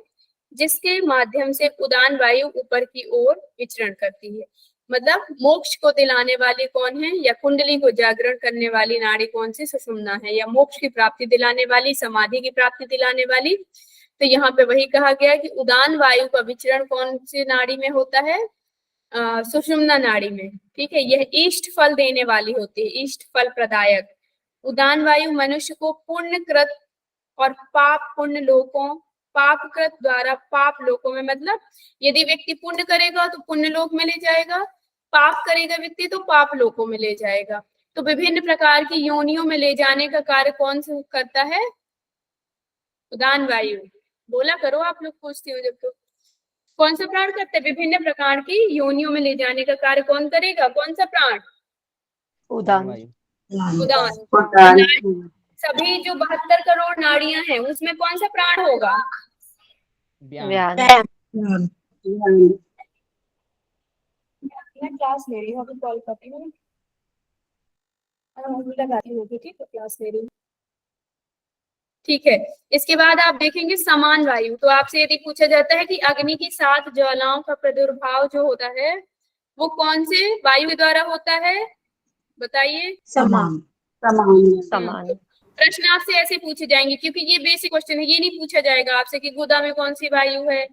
जिसके माध्यम से उदान वायु ऊपर की ओर विचरण करती है। मतलब मोक्ष को दिलाने वाली कौन है, या कुंडली को जागरण करने वाली नाड़ी कौन सी, सुषुम्ना है, या मोक्ष की प्राप्ति दिलाने वाली, समाधि की प्राप्ति दिलाने वाली। तो यहाँ पे वही कहा गया कि उदान वायु का विचरण कौन सी नाड़ी में होता है, सुषुम्ना नाड़ी में। ठीक है, यह इष्ट फल देने वाली होती है, इष्ट फल प्रदायक। उदान वायु मनुष्य को पुण्यकृत और पाप पुण्य लोकों, पापकृत द्वारा पाप लोकों में, मतलब यदि व्यक्ति पुण्य करेगा तो पुण्य लोक में ले जाएगा, पाप करेगा व्यक्ति तो पाप लोकों में ले जाएगा। तो विभिन्न प्रकार की योनियों में ले जाने का कार्य कौन सा करता है, उदान वायु। बोला करो, आप लोग पूछती हो जब तो। कौन सा प्राण करता है, विभिन्न प्रकार की योनियों में ले जाने का कार्य कौन करेगा, कौन सा प्राण, उदान। उदान। सभी जो 72 करोड़ नाड़ियां हैं उसमें कौन सा प्राण होगा, व्यान। मैं क्लास ले रही हूँ, अभी कॉल करती हूँ, लगाती होगी, ठीक है, क्लास ले रही हूँ। ठीक है, इसके बाद आप देखेंगे समान वायु। तो आपसे यदि पूछा जाता है कि अग्नि की 7 ज्वालाओं का प्रादुर्भाव जो होता है वो कौन से वायु के द्वारा होता है, बताइए। समान। समान। प्रश्न आपसे ऐसे पूछे जाएंगे, क्योंकि ये बेसिक क्वेश्चन है, ये नहीं पूछा जाएगा आपसे कि गुदा में कौन सी वायु है,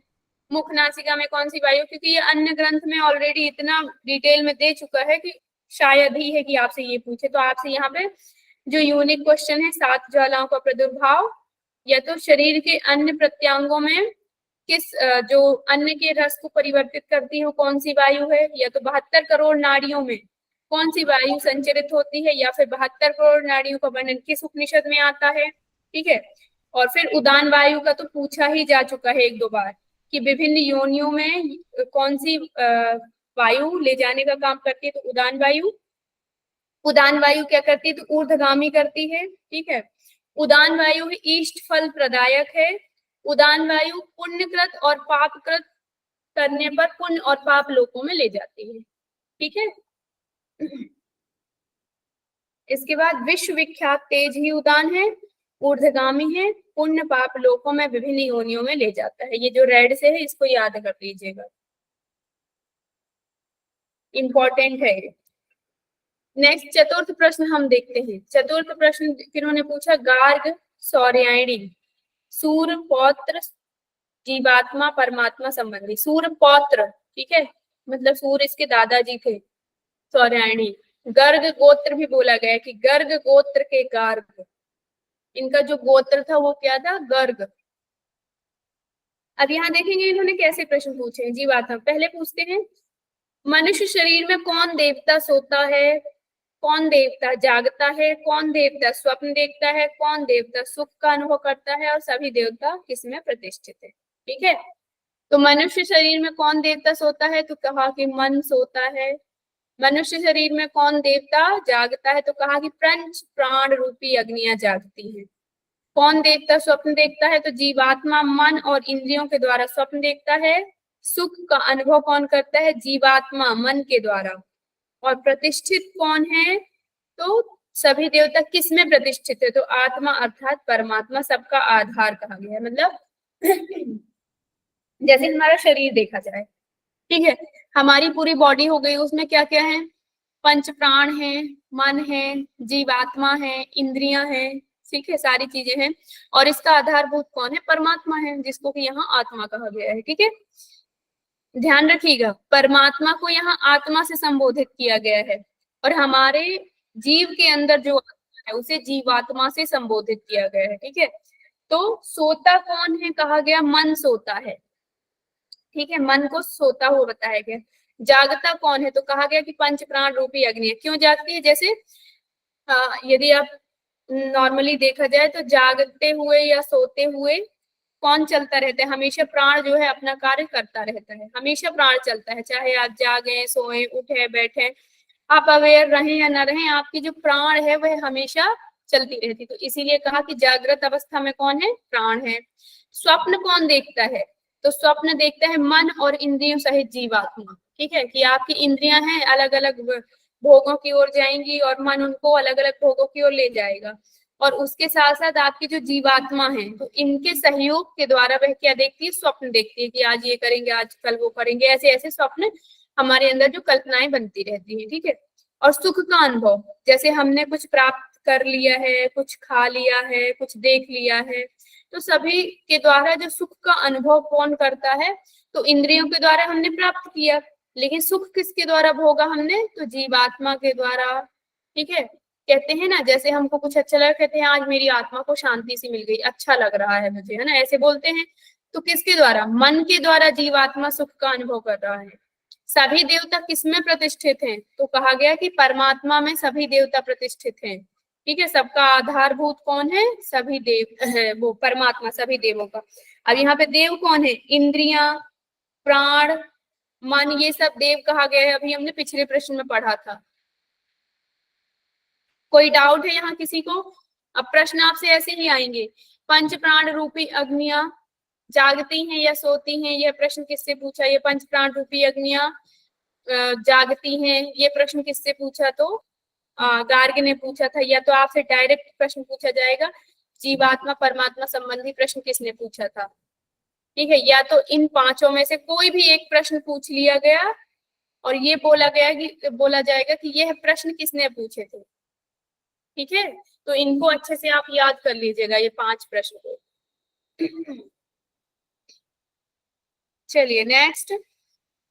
मुख नासिका में कौन सी वायु, क्योंकि ये अन्य ग्रंथ में ऑलरेडी इतना डिटेल में दे चुका है कि शायद ही है कि आपसे ये पूछे। तो आपसे यहाँ पे जो यूनिक क्वेश्चन है, 7 ज्वालाओं का प्रादुर्भाव, या तो शरीर के अन्य प्रत्यांगों में किस जो अन्न के रस को परिवर्तित करती है कौन सी वायु है, या तो 72 करोड़ नाड़ियों में कौन सी वायु संचरित होती है, या फिर 72 करोड़ नाड़ियों का वर्णन किस उपनिषद में आता है। ठीक है, और फिर उदान वायु का तो पूछा ही जा चुका है 1-2 बार कि विभिन्न योनियों में कौन सी वायु ले जाने का काम करती है, तो उदान वायु। उदान वायु क्या करती है, तो ऊर्ध्वगामी करती है। ठीक है, उदान वायु इष्ट फल प्रदायक है। उदान वायु पुण्यकृत और पापकृत करने पर पुण्य और पाप लोकों में ले जाती है। ठीक है, इसके बाद विश्व विख्यात तेज ही उदान है, ऊर्ध्वगामी है, पुण्य पाप लोकों में विभिन्न योनियों में ले जाता है। ये जो रेड से है इसको याद कर लीजिएगा, इंपॉर्टेंट है। नेक्स्ट चतुर्थ प्रश्न हम देखते हैं। चतुर्थ प्रश्न किन्होंने पूछा, गार्ग सौर्यायणी, सूर्य पौत्र जीवात्मा परमात्मा संबंधी। सूर्य पौत्र, ठीक है, मतलब सूर्य इसके दादाजी थे, सौर्यायणी। गर्ग गोत्र भी बोला गया कि गर्ग गोत्र के गार्ग, इनका जो गोत्र था वो क्या था, गर्ग। अब यहाँ देखेंगे इन्होंने कैसे प्रश्न पूछे हैं। जीवात्मा पहले पूछते हैं, मनुष्य शरीर में कौन देवता सोता है, कौन देवता जागता है, कौन देवता स्वप्न देखता है, कौन देवता सुख का अनुभव करता है, और सभी देवता किसमें प्रतिष्ठित है। ठीक है, तो मनुष्य शरीर में कौन देवता सोता है, तो कहा कि मन सोता है। मनुष्य शरीर में कौन देवता जागता है, तो कहा कि पंच प्राण रूपी अग्नियां जागती हैं। कौन देवता स्वप्न देखता है, तो जीवात्मा मन और इंद्रियों के द्वारा स्वप्न देखता है। सुख का अनुभव कौन करता है, जीवात्मा मन के द्वारा। और प्रतिष्ठित कौन है, तो सभी देवता किस में प्रतिष्ठित है, तो आत्मा अर्थात परमात्मा सबका आधार कहा गया है। मतलब जैसे हमारा शरीर देखा जाए, ठीक है, हमारी पूरी बॉडी हो गई, उसमें क्या क्या है, पंच प्राण है, मन है, जीवात्मा है, इंद्रियां हैं, ठीक है, सारी चीजें हैं। और इसका आधारभूत कौन है, परमात्मा है, जिसको कि यहाँ आत्मा कहा गया है। ठीक है, ध्यान रखिएगा, परमात्मा को यहाँ आत्मा से संबोधित किया गया है, और हमारे जीव के अंदर जो आत्मा है उसे जीवात्मा से संबोधित किया गया है। ठीक है, तो सोता कौन है, कहा गया मन सोता है। ठीक है, मन को सोता हुआ बताया गया। जागता कौन है, तो कहा गया कि पंच प्राण रूपी अग्नि है। क्यों जागती है, जैसे यदि आप नॉर्मली देखा जाए तो जागते हुए या सोते हुए कौन चलता रहता है, हमेशा प्राण जो है अपना कार्य करता रहता है, हमेशा प्राण चलता है, चाहे आप जागे सोए उठे बैठे, आप अवेयर रहें या ना रहें, आपकी जो प्राण है वह हमेशा चलती रहती। तो इसीलिए कहा कि जागृत अवस्था में कौन है, प्राण है। स्वप्न कौन देखता है, तो स्वप्न देखता है मन और इंद्रियों सहित जीवात्मा। ठीक है, कि आपकी इंद्रियां हैं अलग अलग भोगों की ओर जाएंगी और मन उनको अलग अलग भोगों की ओर ले जाएगा, और उसके साथ साथ आपकी जो जीवात्मा है, तो इनके सहयोग के द्वारा वह क्या देखती है, स्वप्न देखती है कि आज ये करेंगे, आज कल वो करेंगे, ऐसे ऐसे स्वप्न हमारे अंदर जो कल्पनाएं बनती रहती है, ठीक है। और सुख का अनुभव, जैसे हमने कुछ प्राप्त कर लिया है, कुछ खा लिया है, कुछ देख लिया है, तो सभी के द्वारा जो सुख का अनुभव कौन करता है, तो इंद्रियों के द्वारा हमने प्राप्त किया, लेकिन सुख किसके द्वारा भोगा हमने, तो जीवात्मा के द्वारा, ठीक है। कहते हैं ना, जैसे हमको कुछ अच्छा लगा, कहते हैं आज मेरी आत्मा को शांति सी मिल गई, अच्छा लग रहा है मुझे, है ना, ऐसे बोलते हैं। तो किसके द्वारा, मन के द्वारा जीवात्मा सुख का अनुभव कर रहा है। सभी देवता किसमें प्रतिष्ठित हैं, तो कहा गया कि परमात्मा में सभी देवता प्रतिष्ठित हैं, ठीक है। सबका आधारभूत कौन है, सभी देव है, वो परमात्मा, सभी देवों का। अब यहाँ पे देव कौन है, इंद्रियां, प्राण, मन, ये सब देव कहा गया है, अभी हमने पिछले प्रश्न में पढ़ा था। कोई डाउट है यहाँ किसी को? अब प्रश्न आपसे ऐसे ही आएंगे, पंच प्राण रूपी अग्नियां जागती हैं या सोती हैं, यह प्रश्न किससे पूछा, ये पंच प्राण रूपी अग्नियां जागती हैं, ये प्रश्न किससे पूछा, तो गार्ग ने पूछा था। या तो आपसे डायरेक्ट प्रश्न पूछा जाएगा, जीवात्मा परमात्मा संबंधी प्रश्न किसने पूछा था, ठीक है। या तो इन पांचों में से कोई भी एक प्रश्न पूछ लिया गया और ये बोला जाएगा कि यह प्रश्न किसने पूछे थे, ठीक है। तो इनको अच्छे से आप याद कर लीजिएगा, ये 5 प्रश्न को। चलिए नेक्स्ट,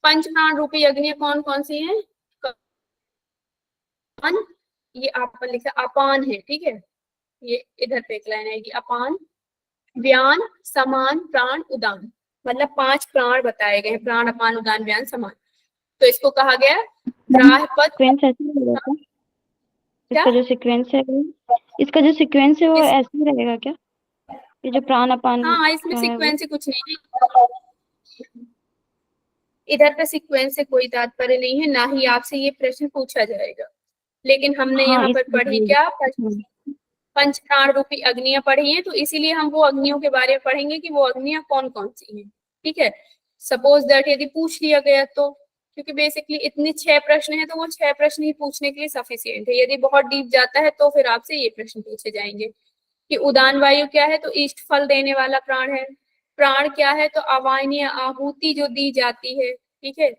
पंच प्राण रूपी अग्नि कौन कौन सी हैं? ये आप पर लिखा अपान है, ठीक है। ये इधर पे एक लाइन आएगी, अपान, व्यान, समान, प्राण, उदान, मतलब 5 प्राण बताए गए हैं, प्राण, अपान, उदान, व्यान, समान। तो इसको कहा गया ग्राहपद। सीक्वेंस ऐसे ही रहेगा क्या? इसका जो सीक्वेंस है वो किस- ऐसे ही रहेगा क्या? ये जो प्राण अपान हाँ, इसमें है वो? सीक्वेंस से कुछ नहीं है, इधर पे सीक्वेंस से कोई तात्पर्य नहीं है, ना ही आपसे ये प्रश्न पूछा जाएगा। लेकिन हमने हाँ, यहाँ पर इसलिए पढ़ी क्या, हम्म, पंच प्राण रूपी अग्नियां पढ़ी हैं, तो इसीलिए हम वो अग्नियों के बारे में पढ़ेंगे कि वो अग्नियां कौन कौन सी हैं, ठीक है। सपोज दैट यदि पूछ लिया गया तो, क्योंकि बेसिकली इतने 6 प्रश्न हैं, तो वो 6 प्रश्न ही पूछने के लिए सफिशिएंट है। यदि बहुत डीप जाता है तो फिर आपसे ये प्रश्न पूछे जाएंगे कि उदान वायु क्या है, तो इष्ट फल देने वाला प्राण है। प्राण क्या है, तो अवायनीय आहुति जो दी जाती है, ठीक है।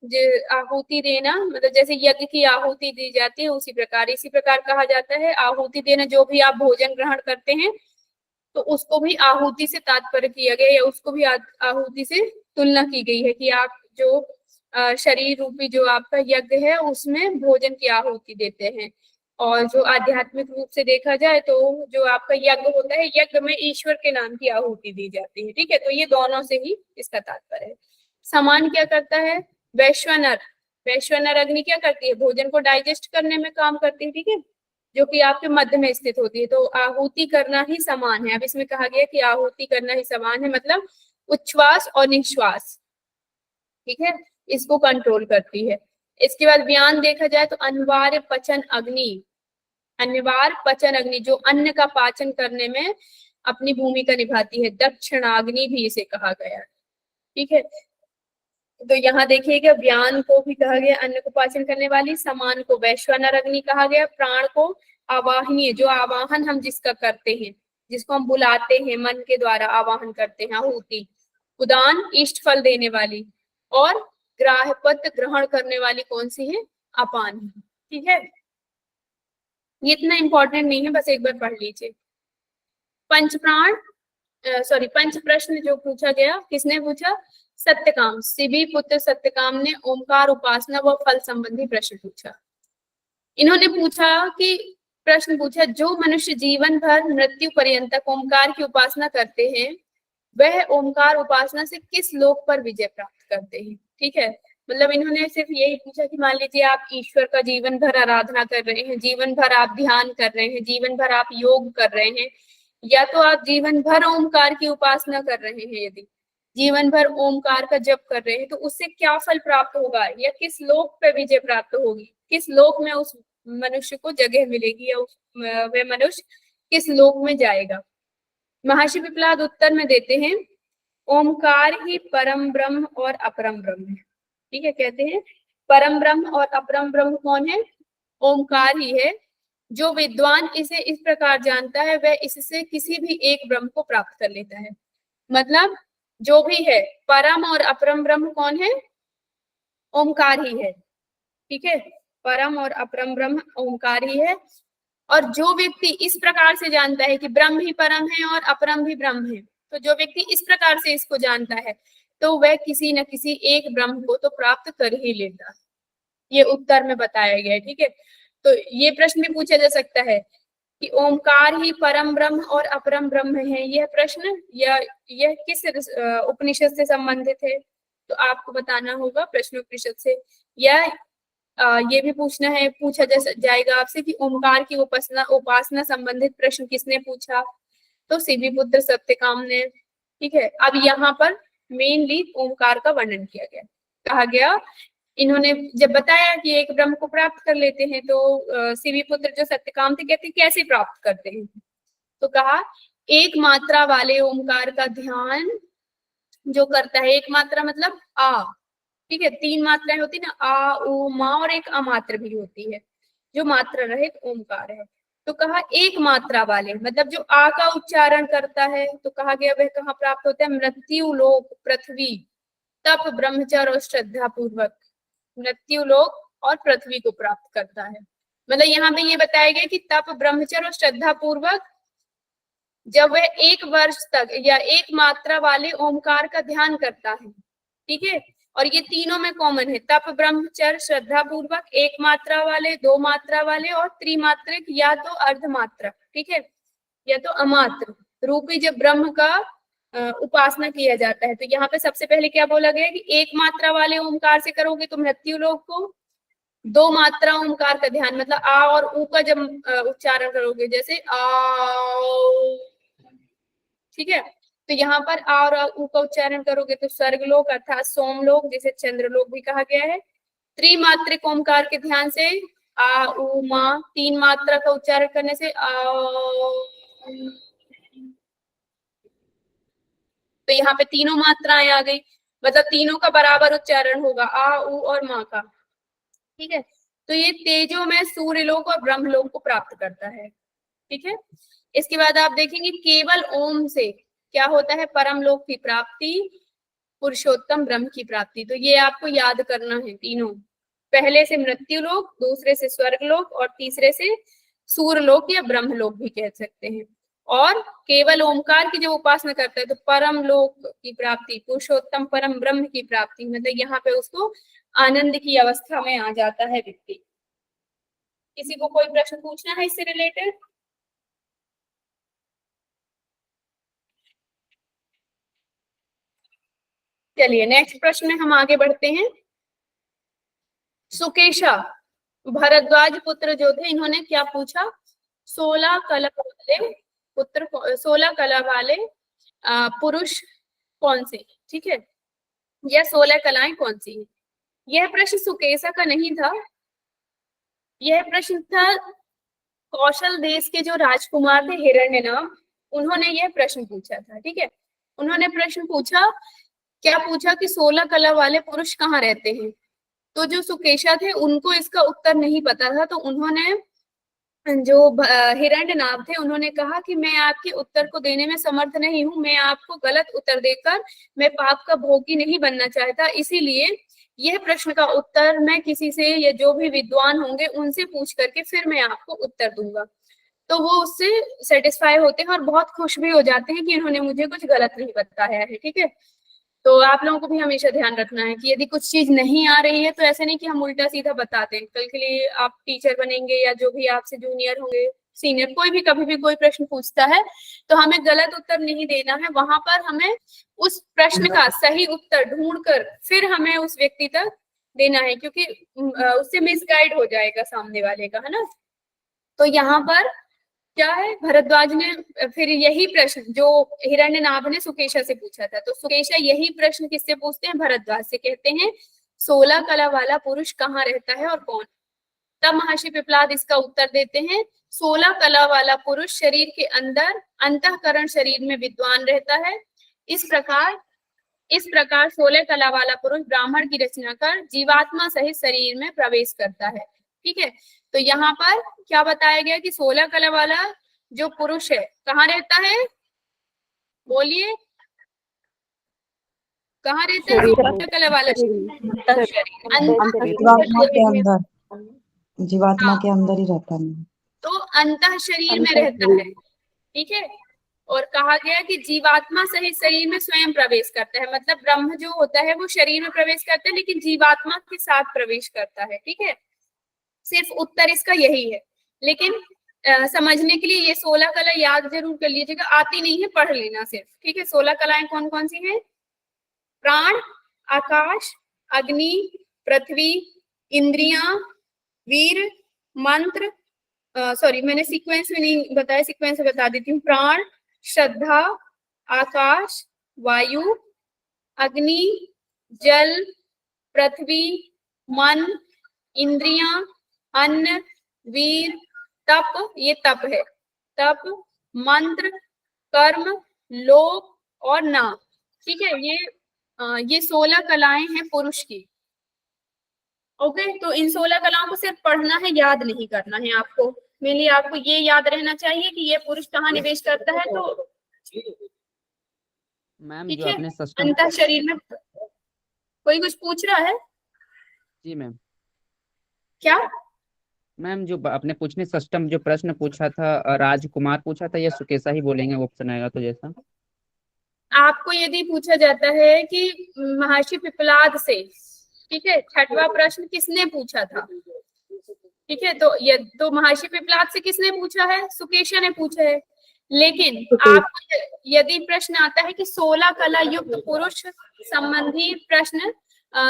जो आहुति देना, मतलब जैसे यज्ञ की आहुति दी जाती है, उसी प्रकार कहा जाता है आहुति देना। जो भी आप भोजन ग्रहण करते हैं तो उसको भी आहुति से तात्पर्य किया गया, या उसको भी आहुति से तुलना की गई है कि आप जो शरीर रूपी जो आपका यज्ञ है उसमें भोजन की आहुति देते हैं। और जो आध्यात्मिक रूप से देखा जाए तो जो आपका यज्ञ होता है, यज्ञ में ईश्वर के नाम की आहुति दी जाती है, ठीक है। तो ये दोनों से ही इसका तात्पर्य है। समान क्या करता है, वैश्वानर अग्नि क्या करती है, भोजन को डाइजेस्ट करने में काम करती है, ठीक है, जो कि आपके मध्य में स्थित होती है। तो आहुति करना ही समान है। अब इसमें कहा गया कि आहुति करना ही समान है, मतलब उच्छ्वास और निश्वास, ठीक है, इसको कंट्रोल करती है। इसके बाद व्यान देखा जाए तो अनिवार्य पचन अग्नि, जो अन्न का पाचन करने में अपनी भूमिका निभाती है। दक्षिणाग्नि भी इसे कहा गया, ठीक है। तो यहाँ देखिएगा, व्यान को भी कहा गया अन्न को पाचन करने वाली, समान को वैश्वानर अग्नि कहा गया, प्राण को आवाहनीय, जो आवाहन हम जिसका करते हैं, जिसको हम बुलाते हैं मन के द्वारा आवाहन करते हैं, आहुति। उदान इष्ट फल देने वाली, और ग्राहपद ग्रहण करने वाली कौन सी है, अपान, ठीक है। ये इतना इंपॉर्टेंट नहीं है, बस एक बार पढ़ लीजिए। पंच प्रश्न जो पूछा गया, किसने पूछा, सत्यकाम, शिवी पुत्र सत्यकाम ने ओमकार उपासना व फल संबंधी प्रश्न पूछा। इन्होंने प्रश्न पूछा, जो मनुष्य जीवन भर मृत्यु पर्यंत ओमकार की उपासना करते हैं, वह ओमकार उपासना से किस लोक पर विजय प्राप्त करते हैं, ठीक है। मतलब इन्होंने सिर्फ यही पूछा कि मान लीजिए आप ईश्वर का जीवन भर आराधना कर रहे हैं, जीवन भर आप ध्यान कर रहे हैं, जीवन भर आप योग कर रहे हैं, या तो आप जीवन भर ओमकार की उपासना कर रहे हैं, यदि जीवन भर ओमकार का जप कर रहे हैं, तो उससे क्या फल प्राप्त होगा, या किस लोक पे विजय प्राप्त होगी, किस लोक में उस मनुष्य को जगह मिलेगी, या वह मनुष्य किस लोक में जाएगा। महर्षि पिपलाद उत्तर में देते हैं, ओमकार ही परम ब्रह्म और अपरम ब्रह्म है, ठीक है। कहते हैं परम ब्रह्म और अपरम ब्रह्म कौन है, ओमकार ही है। जो विद्वान इसे इस प्रकार जानता है वह इससे किसी भी एक ब्रह्म को प्राप्त कर लेता है। मतलब जो भी है, परम और अपरम ब्रह्म कौन है? ओमकार ही है। ठीक है, परम और अपरम ब्रह्म ओमकार ही है। और जो व्यक्ति इस प्रकार से जानता है कि ब्रह्म ही परम है और अपरम भी ब्रह्म है, तो जो व्यक्ति इस प्रकार से इसको जानता है तो वह किसी न किसी एक ब्रह्म को तो प्राप्त कर ही लेता है। ये उत्तर में बताया गया है। ठीक है, तो ये प्रश्न भी पूछा जा सकता है कि ओमकार ही परम ब्रह्म और अपरम ब्रह्म है। यह प्रश्न यह किस उपनिषद से संबंधित है? तो आपको बताना होगा प्रश्न उपनिषद से। यह ये भी पूछा जाएगा आपसे कि ओमकार की उपासना संबंधित प्रश्न किसने पूछा? तो सीवी पुत्र सत्यकाम ने। ठीक है, अब यहाँ पर मेनली ओमकार का वर्णन किया गया। कहा गया, इन्होंने जब बताया कि एक ब्रह्म को प्राप्त कर लेते हैं, तो सीवी पुत्र जो सत्यकाम थे कहते कैसे प्राप्त करते हैं? तो कहा, एक मात्रा वाले ओमकार का ध्यान जो करता है, एक मात्रा मतलब आ, ठीक है, 3 मात्राएं होती ना, आ, उ, मा और एक अमात्र भी होती है, जो मात्रा रहित ओमकार है। तो कहा एक मात्रा वाले, मतलब जो आ का उच्चारण करता है, तो कहा गया वह कहाँ प्राप्त होता है? मृत्यु लोक, पृथ्वी, तप, ब्रह्मचर्य और श्रद्धा पूर्वक मृत्यु लोक और पृथ्वी को प्राप्त करता है। मतलब यहाँ पे ये बताया गया कि तप, ब्रह्मचर्य और श्रद्धा पूर्वक जब वह 1 वर्ष तक या एक मात्रा वाले ओमकार का ध्यान करता है, ठीक है, और ये तीनों में कॉमन है, तप, ब्रह्मचर्य, श्रद्धा पूर्वक, 1 मात्रा वाले, 2 मात्रा वाले और त्रिमात्रिक या तो अर्धमात्रक, ठीक है, या तो अमात्र रूपी जब ब्रह्म का उपासना किया जाता है। तो यहाँ पे सबसे पहले क्या बोला गया कि 1 मात्रा वाले ओमकार से करोगे तो मृत्यु लोक को, 2 मात्रा ओमकार का ध्यान मतलब आ और ऊ का जब उच्चारण करोगे, जैसे आ, ठीक है, तो यहाँ पर आ और ऊ का उच्चारण करोगे तो स्वर्गलोक अर्थात सोमलोक, जिसे चंद्रलोक भी कहा गया है। त्रिमात्रिक ओमकार के ध्यान से आ, ऊ, मा, 3 मात्रा का उच्चारण करने से आ, तो यहाँ पे तीनों मात्राएं आ गई, मतलब तीनों का बराबर उच्चारण होगा, आ, ऊ और मा का। ठीक है, तो ये तेजो में सूर्यलोक और ब्रह्मलोक को प्राप्त करता है। ठीक है, इसके बाद आप देखेंगे केवल ओम से क्या होता है? परम लोक की प्राप्ति, पुरुषोत्तम ब्रह्म की प्राप्ति। तो ये आपको याद करना है तीनों, पहले से मृत्यु लोक, दूसरे से स्वर्गलोक और तीसरे से सूर्यलोक या ब्रह्मलोक भी कह सकते हैं। और केवल ओमकार की जब उपासना करता है तो परम लोक की प्राप्ति, पुरुषोत्तम परम ब्रह्म की प्राप्ति, मतलब यहाँ पे उसको आनंद की अवस्था में आ जाता है व्यक्ति। किसी को कोई प्रश्न पूछना है इससे रिलेटेड? चलिए नेक्स्ट प्रश्न में हम आगे बढ़ते हैं। सुकेशा, भरद्वाज पुत्र जो थे, इन्होंने क्या पूछा? 16 कला वाले पुत्र, 16 कला वाले पुरुष कौन से? ठीक है, यह 16 कलाएं कौन सी है? यह प्रश्न सुकेशा का नहीं था, यह प्रश्न था कौशल देश के जो राजकुमार थे हिरण्यनाभ, उन्होंने यह प्रश्न पूछा था। ठीक है, उन्होंने प्रश्न पूछा, क्या पूछा कि 16 कला वाले पुरुष कहाँ रहते हैं। तो जो सुकेशा थे उनको इसका उत्तर नहीं पता था, तो उन्होंने जो हिरण्यनाभ थे उन्होंने कहा कि मैं आपके उत्तर को देने में समर्थ नहीं हूँ, मैं आपको गलत उत्तर देकर मैं पाप का भोगी नहीं बनना चाहता, इसीलिए यह प्रश्न का उत्तर मैं किसी से या जो भी विद्वान होंगे उनसे पूछ करके फिर मैं आपको उत्तर दूंगा। तो वो उससे सेटिस्फाई होते हैं और बहुत खुश भी हो जाते हैं कि इन्होंने मुझे कुछ गलत नहीं बताया है। ठीक है, तो आप लोगों को भी हमेशा ध्यान रखना है कि यदि कुछ चीज नहीं आ रही है तो ऐसे नहीं कि हम उल्टा सीधा बता दें। कल के लिए आप टीचर बनेंगे या जो भी आपसे जूनियर होंगे, सीनियर, कोई भी कभी भी कोई प्रश्न पूछता है तो हमें गलत उत्तर नहीं देना है, वहां पर हमें उस प्रश्न का सही उत्तर ढूंढकर फिर हमें उस व्यक्ति तक देना है, क्योंकि उससे मिसगाइड हो जाएगा सामने वाले का, है ना। तो यहाँ पर क्या है, भरद्वाज ने फिर यही प्रश्न जो हिरण्यनाभ ने सुकेशा से पूछा था, तो सुकेशा यही प्रश्न किससे पूछते हैं? भरद्वाज से। कहते हैं 16 कला वाला पुरुष कहाँ रहता है और कौन? तब महर्षि पिपलाद इसका उत्तर देते हैं, 16 कला वाला पुरुष शरीर के अंदर अंतःकरण शरीर में विद्वान रहता है। इस प्रकार 16 कला वाला पुरुष ब्राह्मण की रचना कर जीवात्मा सहित शरीर में प्रवेश करता है। ठीक है। तो यहाँ पर क्या बताया गया कि 16 कला वाला जो पुरुष है कहाँ रहता है, बोलिए कहाँ रहता है 16 कला वाला जीवात्मा के अंदर, जीवात्मा हाँ, के अंदर ही रहता है। तो अंतः शरीर में रहता है, ठीक है। और कहा गया कि जीवात्मा सहित शरीर में स्वयं प्रवेश करता है, मतलब ब्रह्म जो होता है वो शरीर में प्रवेश करता है लेकिन जीवात्मा के साथ प्रवेश करता है, ठीक है। सिर्फ उत्तर इसका यही है, लेकिन समझने के लिए ये 16 कला याद जरूर कर लीजिएगा, आती नहीं है पढ़ लेना सिर्फ, ठीक है। 16 कलाएं कौन कौन सी हैं, प्राण, आकाश, अग्नि, पृथ्वी, इंद्रियां, वीर, मंत्र, सॉरी मैंने सीक्वेंस में नहीं बताया, सीक्वेंस में बता देती हूँ। प्राण, श्रद्धा, आकाश, वायु, अग्नि, जल, पृथ्वी, मन, इंद्रियां, अन्न, वीर, तप, ये तप है, तप, मंत्र, कर्म, लोक और नाम, ठीक है। ये 16 कलाएं हैं पुरुष की। ओके, तो इन 16 कलाओं को सिर्फ पढ़ना है, याद नहीं करना है आपको। मेनली आपको ये याद रहना चाहिए कि ये पुरुष कहाँ निवेश करता है, तो मैम ठीक जो है, आपने सिस्टम, अंतः शरीर में। कोई कुछ पूछ रहा है जी मैम, क्या? मैम जो आपने पूछने सिस्टम जो प्रश्न पूछा था राजकुमार पूछा था या सुकेशा ही बोलेंगे ऑप्शन आएगा तो जैसा। आपको यदि पूछा जाता है कि महर्षि पिपलाद से, ठीक है, 6वां प्रश्न किसने पूछा था, ठीक है, तो ये तो महर्षि पिपलाद से किसने पूछा है, सुकेशा ने पूछा है। लेकिन आपको यदि प्रश्न आता है कि 16 कला युक्त पुरुष संबंधी प्रश्न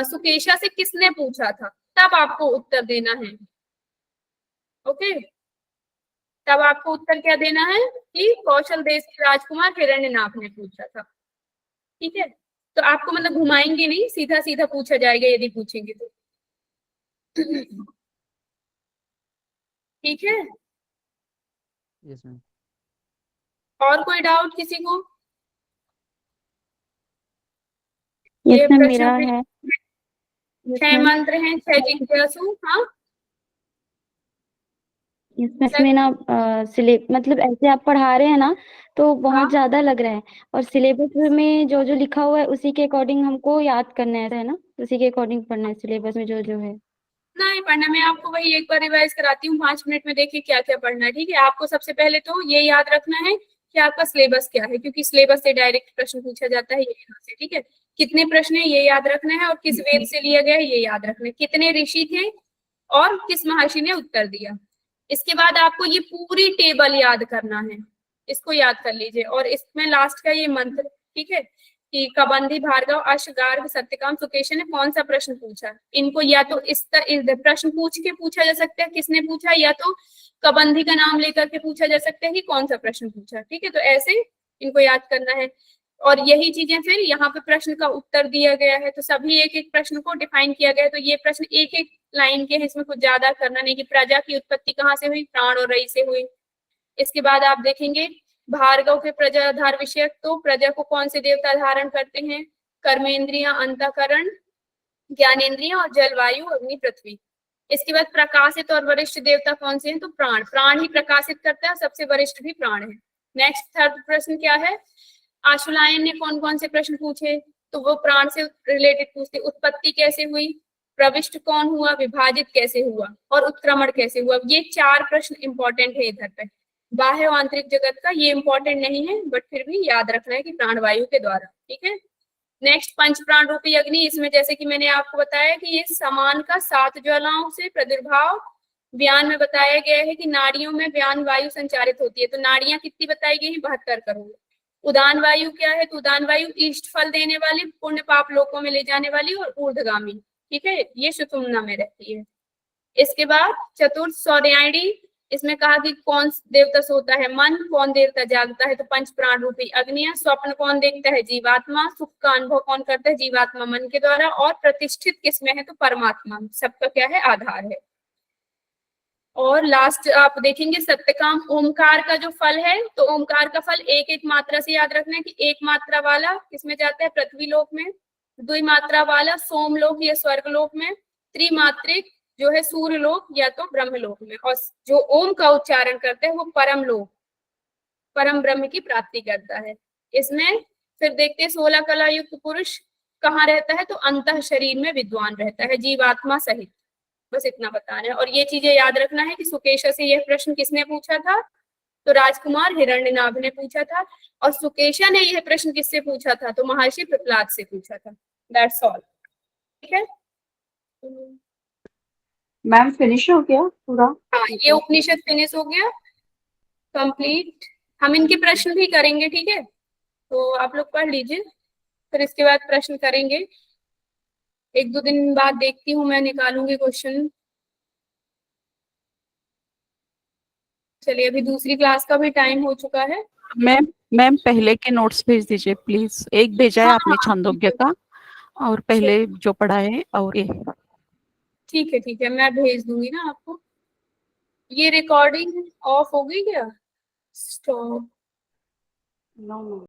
सुकेशा से किसने पूछा था, तब आपको उत्तर देना है। ओके, तब आपको उत्तर क्या देना है कि कौशल देश के राजकुमार हिरण्यनाभ ने पूछा था, ठीक है। तो आपको मतलब घुमाएंगे नहीं, सीधा सीधा पूछा जाएगा यदि पूछेंगे तो, ठीक है। Yes ma'am. और कोई डाउट किसी को? यस मैम, प्रश्न मेरा में है। 6 मंत्र हैं, 6 जिज्ञासु। हाँ, इसमें ना मतलब ऐसे आप पढ़ा रहे हैं ना तो बहुत हाँ। ज्यादा लग रहा है, और सिलेबस में जो जो लिखा हुआ है उसी के अकॉर्डिंग हमको याद करना है ना, उसी के अकॉर्डिंग पढ़ना है सिलेबस में जो जो है। नहीं पढ़ना, मैं आपको वही एक बार रिवाइज कराती हूँ 5 मिनट में, देखिए क्या क्या पढ़ना है, ठीक है। आपको सबसे पहले तो ये याद रखना है कि आपका सिलेबस क्या है, क्योंकि सिलेबस से डायरेक्ट प्रश्न पूछा जाता है ये यहाँ से, ठीक है। कितने प्रश्न है ये याद रखना है, और किस वेद से लिया गया है ये याद रखना है, कितने ऋषि थे और किस महर्षि ने उत्तर दिया। इसके बाद आपको ये पूरी टेबल याद करना है, इसको याद कर लीजिए। और इसमें लास्ट का ये मंत्र, ठीक है, कि कबंधी, भार्गव, अश्वगार्ग, सत्यकाम, सुकेशा ने कौन सा प्रश्न पूछा, इनको या तो इस प्रश्न पूछ के पूछा जा सकता है किसने पूछा, या तो कबंधी का नाम लेकर के पूछा जा सकता है कि कौन सा प्रश्न पूछा, ठीक है। तो ऐसे इनको याद करना है, और यही चीजें फिर यहाँ पे प्रश्न का उत्तर दिया गया है, तो सभी एक एक प्रश्न को डिफाइन किया गया है। तो ये प्रश्न एक एक लाइन के हैं, इसमें कुछ ज्यादा करना नहीं कि प्रजा की उत्पत्ति कहाँ से हुई, प्राण और रई से हुई। इसके बाद आप देखेंगे भार्गव के प्रजाधार विषयक, तो प्रजा को कौन से देवता धारण करते हैं, कर्मेंद्रियां, अंतःकरण, ज्ञानेन्द्रियां और जलवायु, अग्नि, पृथ्वी। इसके बाद प्रकाशित और वरिष्ठ देवता कौन से हैं, तो प्राण, प्राण ही प्रकाशित करता है, सबसे वरिष्ठ भी प्राण है। नेक्स्ट थर्ड प्रश्न क्या है, आशुलायन ने कौन कौन से प्रश्न पूछे, तो वो प्राण से रिलेटेड पूछते, उत्पत्ति कैसे हुई, प्रविष्ट कौन हुआ, विभाजित कैसे हुआ और उत्क्रमण कैसे हुआ। ये 4 प्रश्न इंपॉर्टेंट है इधर पे। बाह्य और आंतरिक जगत का ये इंपॉर्टेंट नहीं है, बट फिर भी याद रखना है कि प्राणवायु के द्वारा, ठीक है। नेक्स्ट पंच प्राण रूपी अग्नि, इसमें जैसे कि मैंने आपको बताया कि ये समान का 7 ज्वालाओं से प्रादुर्भाव व्यान में बताया गया है कि नाड़ियों में व्यान वायु संचारित होती है। तो नाड़ियां कितनी बताई गई है, 72 करोड़। उदान वायु क्या है, तो उदान वायु इष्ट फल देने वाली, पुण्य पाप लोकों में ले जाने वाली और ऊर्ध्वगामी, ठीक है, ये सुषुम्ना में रहती है। इसके बाद चतुर्थ सौर्यायणी, इसमें कहा कि कौन देवता सोता है, मन, कौन देवता जागता है, तो पंच प्राण रूपी अग्नियां, स्वप्न कौन देखता है, जीवात्मा, सुख का अनुभव कौन करता है, जीवात्मा मन के द्वारा, और प्रतिष्ठित किसमें है, तो परमात्मा, सबका क्या है, आधार है। और लास्ट आप देखेंगे सत्यकाम, ओमकार का जो फल है, तो ओमकार का फल एक एक मात्रा से याद रखना है कि एक मात्रा वाला किसमें जाता है, पृथ्वी लोक में, द्विमात्रा वाला सोमलोक या स्वर्गलोक में, त्रिमात्रिक जो है सूर्यलोक या तो ब्रह्मलोक में, और जो ओम का उच्चारण करते हैं वो परम लोक, परम ब्रह्म की प्राप्ति करता है। इसमें फिर देखते हैं 16 कला युक्त पुरुष कहाँ रहता है, तो अंतः शरीर में विद्वान रहता है, जीवात्मा सहित। बस इतना बताना है। और ये चीजें याद रखना है कि सुकेशा से यह प्रश्न किसने पूछा था, तो राजकुमार हिरण्यनाभ ने पूछा था। और सुकेशा ने यह प्रश्न किससे पूछा था, तो महर्षि प्रहलाद से पूछा था। That's all. ठीक है, मैम फिनिश हो गया पूरा? हाँ ये उपनिषद फिनिश हो गया, कंप्लीट। हम इनके प्रश्न भी करेंगे, ठीक है, तो आप लोग पढ़ लीजिए, फिर इसके बाद प्रश्न करेंगे। 1-2 दिन बाद देखती हूँ, मैं निकालूंगी क्वेश्चन। चलिए, अभी दूसरी क्लास का भी टाइम हो चुका है। मैम पहले के नोट्स भेज दीजिए प्लीज। एक भेजा है आपने छंदोग्य का, और पहले जो पढ़ा है, और ये ठीक है, मैं भेज दूंगी ना आपको। ये रिकॉर्डिंग ऑफ हो गई क्या? स्टॉप। नो